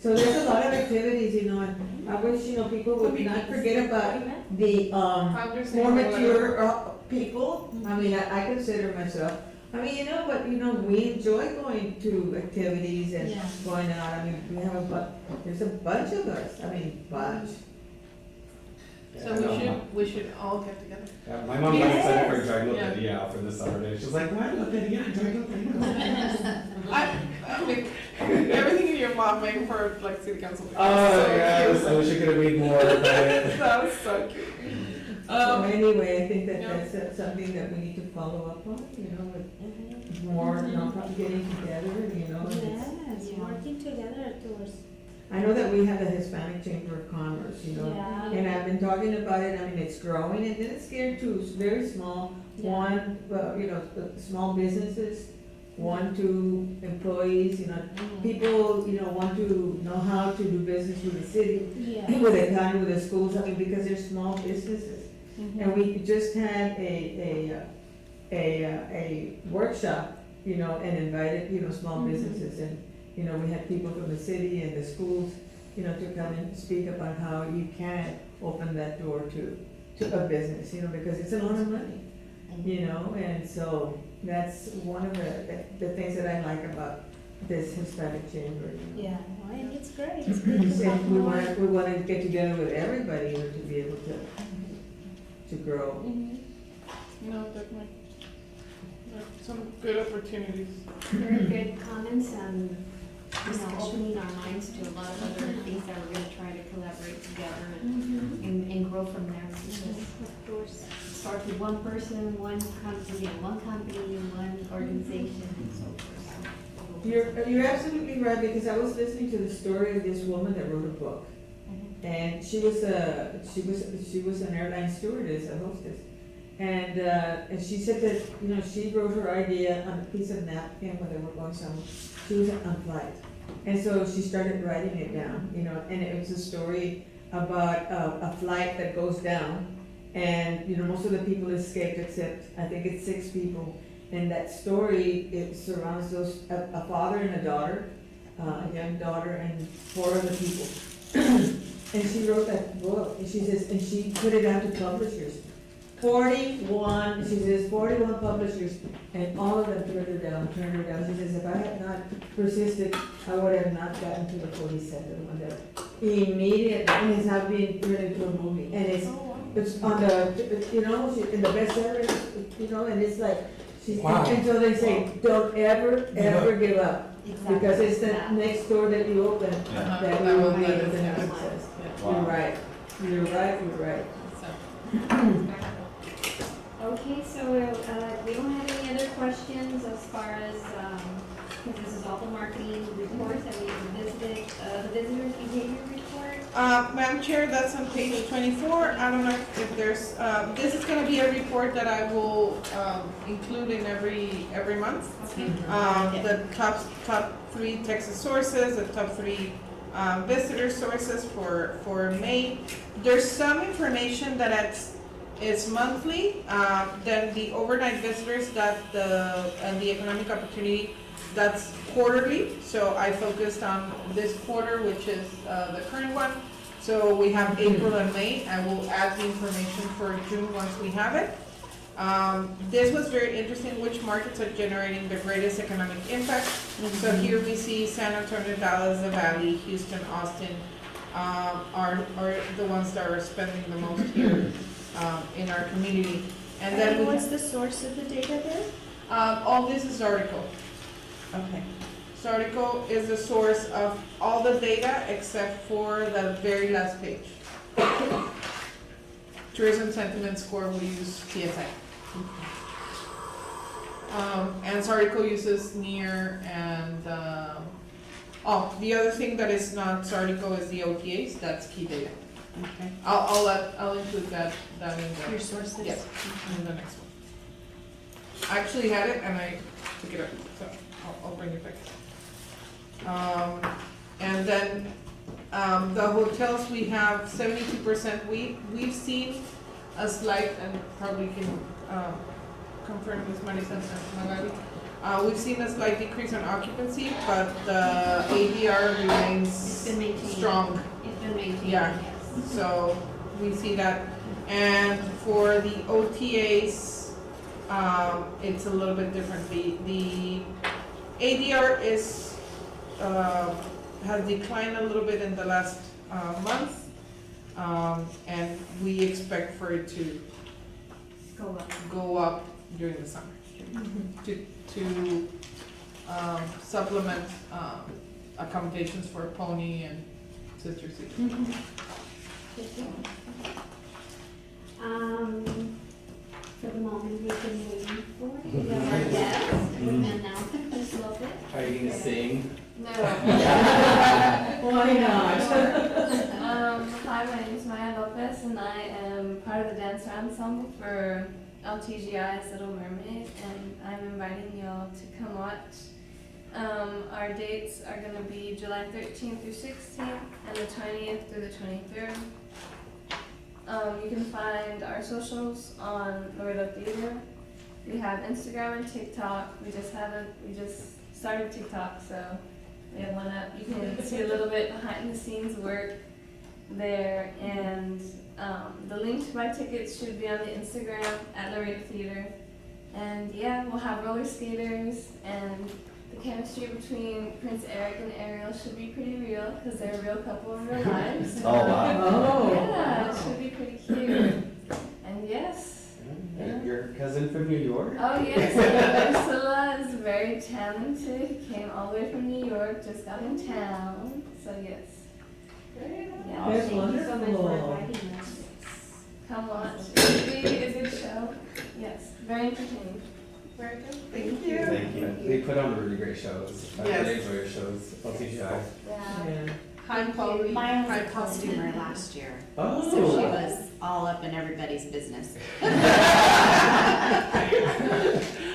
so there's a lot of activities, you know, and I wish, you know, people would not forget about the, Founders Day more or whatever. mature people. I mean, I consider myself, I mean, you know, but, you know, we enjoy going to activities and Yeah. going out. I mean, we have there's a bunch of us, I mean, bunch. So we should all get together. Yeah, my mom got excited for Yes. drag loteria for this Saturday. She's like, what loteria? Drag loteria? I mean, everything your mom made for like city council. meetings. Oh, So yes, cute. I wish I could have made more, but. That was so cute. So anyway, I think that yeah. that's something that we need to follow up on, you know, with more nonprofit getting together, you know. and it's- Yes, working together towards, I know that we have the Hispanic Chamber of Commerce, you know, yeah. and I've been talking about it, I mean, it's growing, and then it's geared to very small, one, you know, small businesses, 1, 2 employees, you know, people, you know, want to know how to do business with the city, Yeah. with the county, with the schools, I mean, because they're small businesses. And we just had a workshop you know, and invited, you know, small Mhm. businesses, and, you know, we had people from the city and the schools, you know, to come and speak about how you can open that door to a business, you know, because it's a lot of money, you know, and so that's one of the things that I like about this Hispanic Chamber. You know. Yeah, no, and it's great, it's good to have And we more. want to get together with everybody, you know, to be able to grow. Mhm. No, definitely. Yeah, some good opportunities. Very good comments and, you know, opening our minds to a lot of other things that we're gonna try to collaborate together Mhm. and grow from there. Because Of course. it starts with one person, one company, one organization and so forth. You're absolutely right, because I was listening to the story of this woman that wrote a book. And she was an airline stewardess, a hostess. And she said that, you know, she wrote her idea on a piece of napkin when they were going somewhere. She was on flight. And so she started writing it down, you know, and it was a story about a flight that goes down. And, you know, most of the people escaped except, I think it's 6 people. And that story, it surrounds a father and a daughter, a young daughter and 4 other people. And she wrote that book, and she says, and she put it out to publishers. 41 publishers, and all of them turned her down. She says, if I had not persisted, I would have not gotten to the 42nd one. That immediately, and it's now being turned into a movie, and it's on the, you know, in the bestseller, you know, and it's like, Wow. and so they say, don't ever give up. Exactly. Because it's the next door that you open, Yeah. that That you will will be be able the to have next success. Wow. You're right, you're right, you're right. Okay, so, we don't have any other questions as far as, because this is all the marketing reports that we visited, the visitors behavior report. Madam Chair, that's on page 24. I don't know if there's, this is gonna be a report that I will, include in every month. Okay. The top 3 Texas sources, the top 3 visitor sources for May. There's some information that it's monthly, then the overnight visitors, and the economic opportunity, that's quarterly. So I focused on this quarter, which is the current one. So we have April and May. I will add the information for June once we have it. This was very interesting, which markets are generating the greatest economic impact. So here we see San Antonio, Dallas, the Valley, Houston, Austin, are the ones that are spending the most here in our community. And then What's the source of the data there? all this is article. Okay. So article is the source of all the data except for the very last page. Tourism sentiment score, we use TSA. And Sardico uses NEAR and, the other thing that is not Sardico is the OTAs, that's key data. Okay. I'll include that in Your sources? Yes. the next one. I actually had it and I took it out, so I'll bring it back. And then, the hotels, we have 72%, we've seen a slight, and probably can, confirm this Marisa and Magali. We've seen a slight decrease in occupancy, but the ADR It's remains been maintained. strong. It's been maintained, Yeah. yes. So we see that. And for the OTAs, it's a little bit different. The ADR has declined a little bit in the last month. And we expect for it to go up during the summer to supplement accommodations for Pony and Sister City. For the moment, we've been waiting for, we have our guest, and now, Ms. Lopez. Are you gonna sing? No. Why not? Hi, my name is Maya Lopez, and I am part of the dancer ensemble for LTGI's Little Mermaid, and I'm inviting y'all to come watch. Our dates are going to be July 13th through 16th, and the 20th through the 23rd. You can find our socials on Loretta Theater, We have Instagram and TikTok. We just started TikTok, so we have one up. You can see a little bit behind the scenes work there, and the link to buy tickets should be on the Instagram at Laredo Theater. And yeah, we'll have roller skaters, and the chemistry between Prince Eric and Ariel should be pretty real because they're a real couple in real life. So, Oh, wow. yeah, it should be pretty cute. And yes. Your cousin from New York? Oh yes, Ursula is very talented. Came all the way from New York, just got in town. So yes. Yeah. That's Thank you so much for wonderful. inviting us. Come watch. It will be a good show. Yes, very entertaining. Very good. Thank you. Thank you. They put on really great shows. I Yes. really enjoy your shows, LTGI. Yeah. Yeah. High quality. Mine was high a quality. costumer last year, Oh. so she was all up in everybody's business.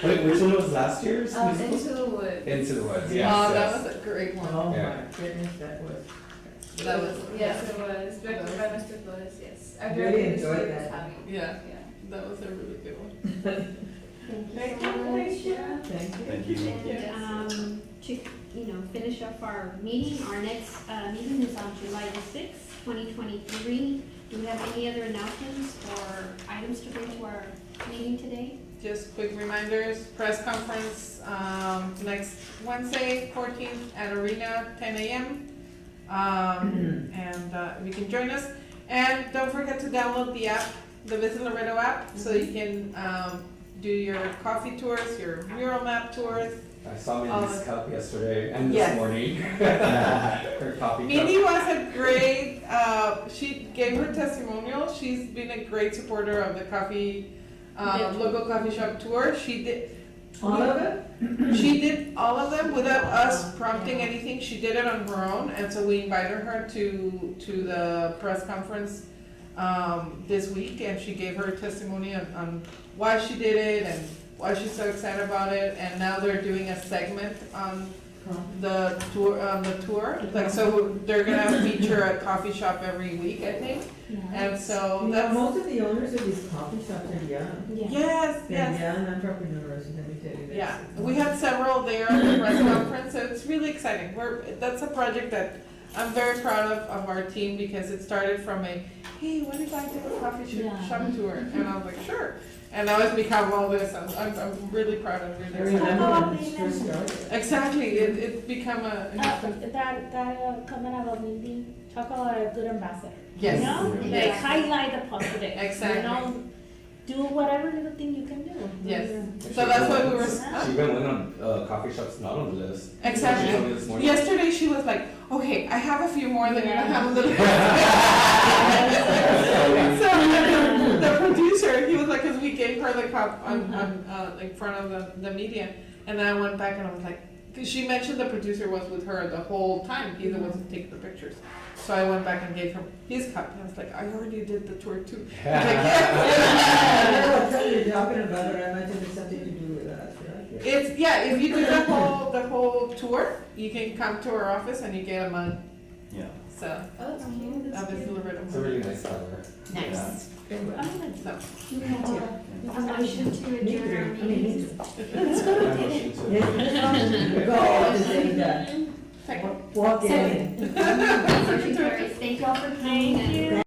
Wait, which one was last year's? musical? Into the Woods. Into the Woods, yes. Oh, that yes. was a great one. Oh Yeah. my goodness, that was. That was, Yes, it was. Directed by Mr. Flores, yes. Our Really director enjoyed was that. having- yeah, Yeah. that was a really good one. Thank you so much. Thank you. Thank you. And, to, finish up our meeting, our next, meeting is on July the sixth, 2023. Do we have any other announcements or items to bring to our meeting today? Just quick reminders, press conference, next Wednesday, 14th at Arena, 10 a.m. And you can join us. And don't forget to download the app, the Visit Laredo app, so you can do your coffee tours, your mural map tours. I saw Mindy's cup yesterday and this Yes. morning. Her coffee cup. Mindy was a great, she gave her testimonial. She's been a great supporter of the coffee, local coffee shop tour. She did. All of it? She did all of them without us prompting anything. She did it on her own, and so we invited her to the press conference this week, and she gave her testimony on why she did it and why she's so excited about it. And now they're doing a segment on the tour. Like, so they're gonna feature a coffee shop every week, I think. And so that's Most of the owners of these coffee shops are young. yes, They're yes. young entrepreneurs, let me tell you that. Yeah, we had several there at the press conference, so it's really exciting. That's a project that I'm very proud of our team, because it started from a, hey, what if I did a coffee shop tour? And I was like, sure. And now it's become all this. I'm really proud and I really excited. remember when it first started. Exactly, it's become a. That comment about Mindy, talk about a good ambassador. Yes. You know, like Yes. highlight the positive. Exactly. You know, do whatever little thing you can do. Yes. And So she that's why even we were. went- She even went on coffee shops not on the list. Exactly. She told me this morning. Yesterday she was like, okay, I have a few more than you have on the list. So the producer, he was like, cause we gave her the cup on in front of the media, and then I went back and I was like, cause she mentioned the producer was with her the whole time, he's the one who takes the pictures. So I went back and gave him his cup, and I was like, I already did the tour too. He's like, I "Yeah." know what time you're talking about, but I imagine it's something to do with us, right? It's, yeah, if you do the whole tour, you can come to our office and you get a mug, Yeah. so. Oh, that's cute. That was Laredo. It's a really nice color. Nice. So, Do we have a motion to Me adjourn our too. I mean, me meeting? too. I motion to. Yes. Go on and say that. second. Walk in. Motion carries. Thank you all for coming. Thank you.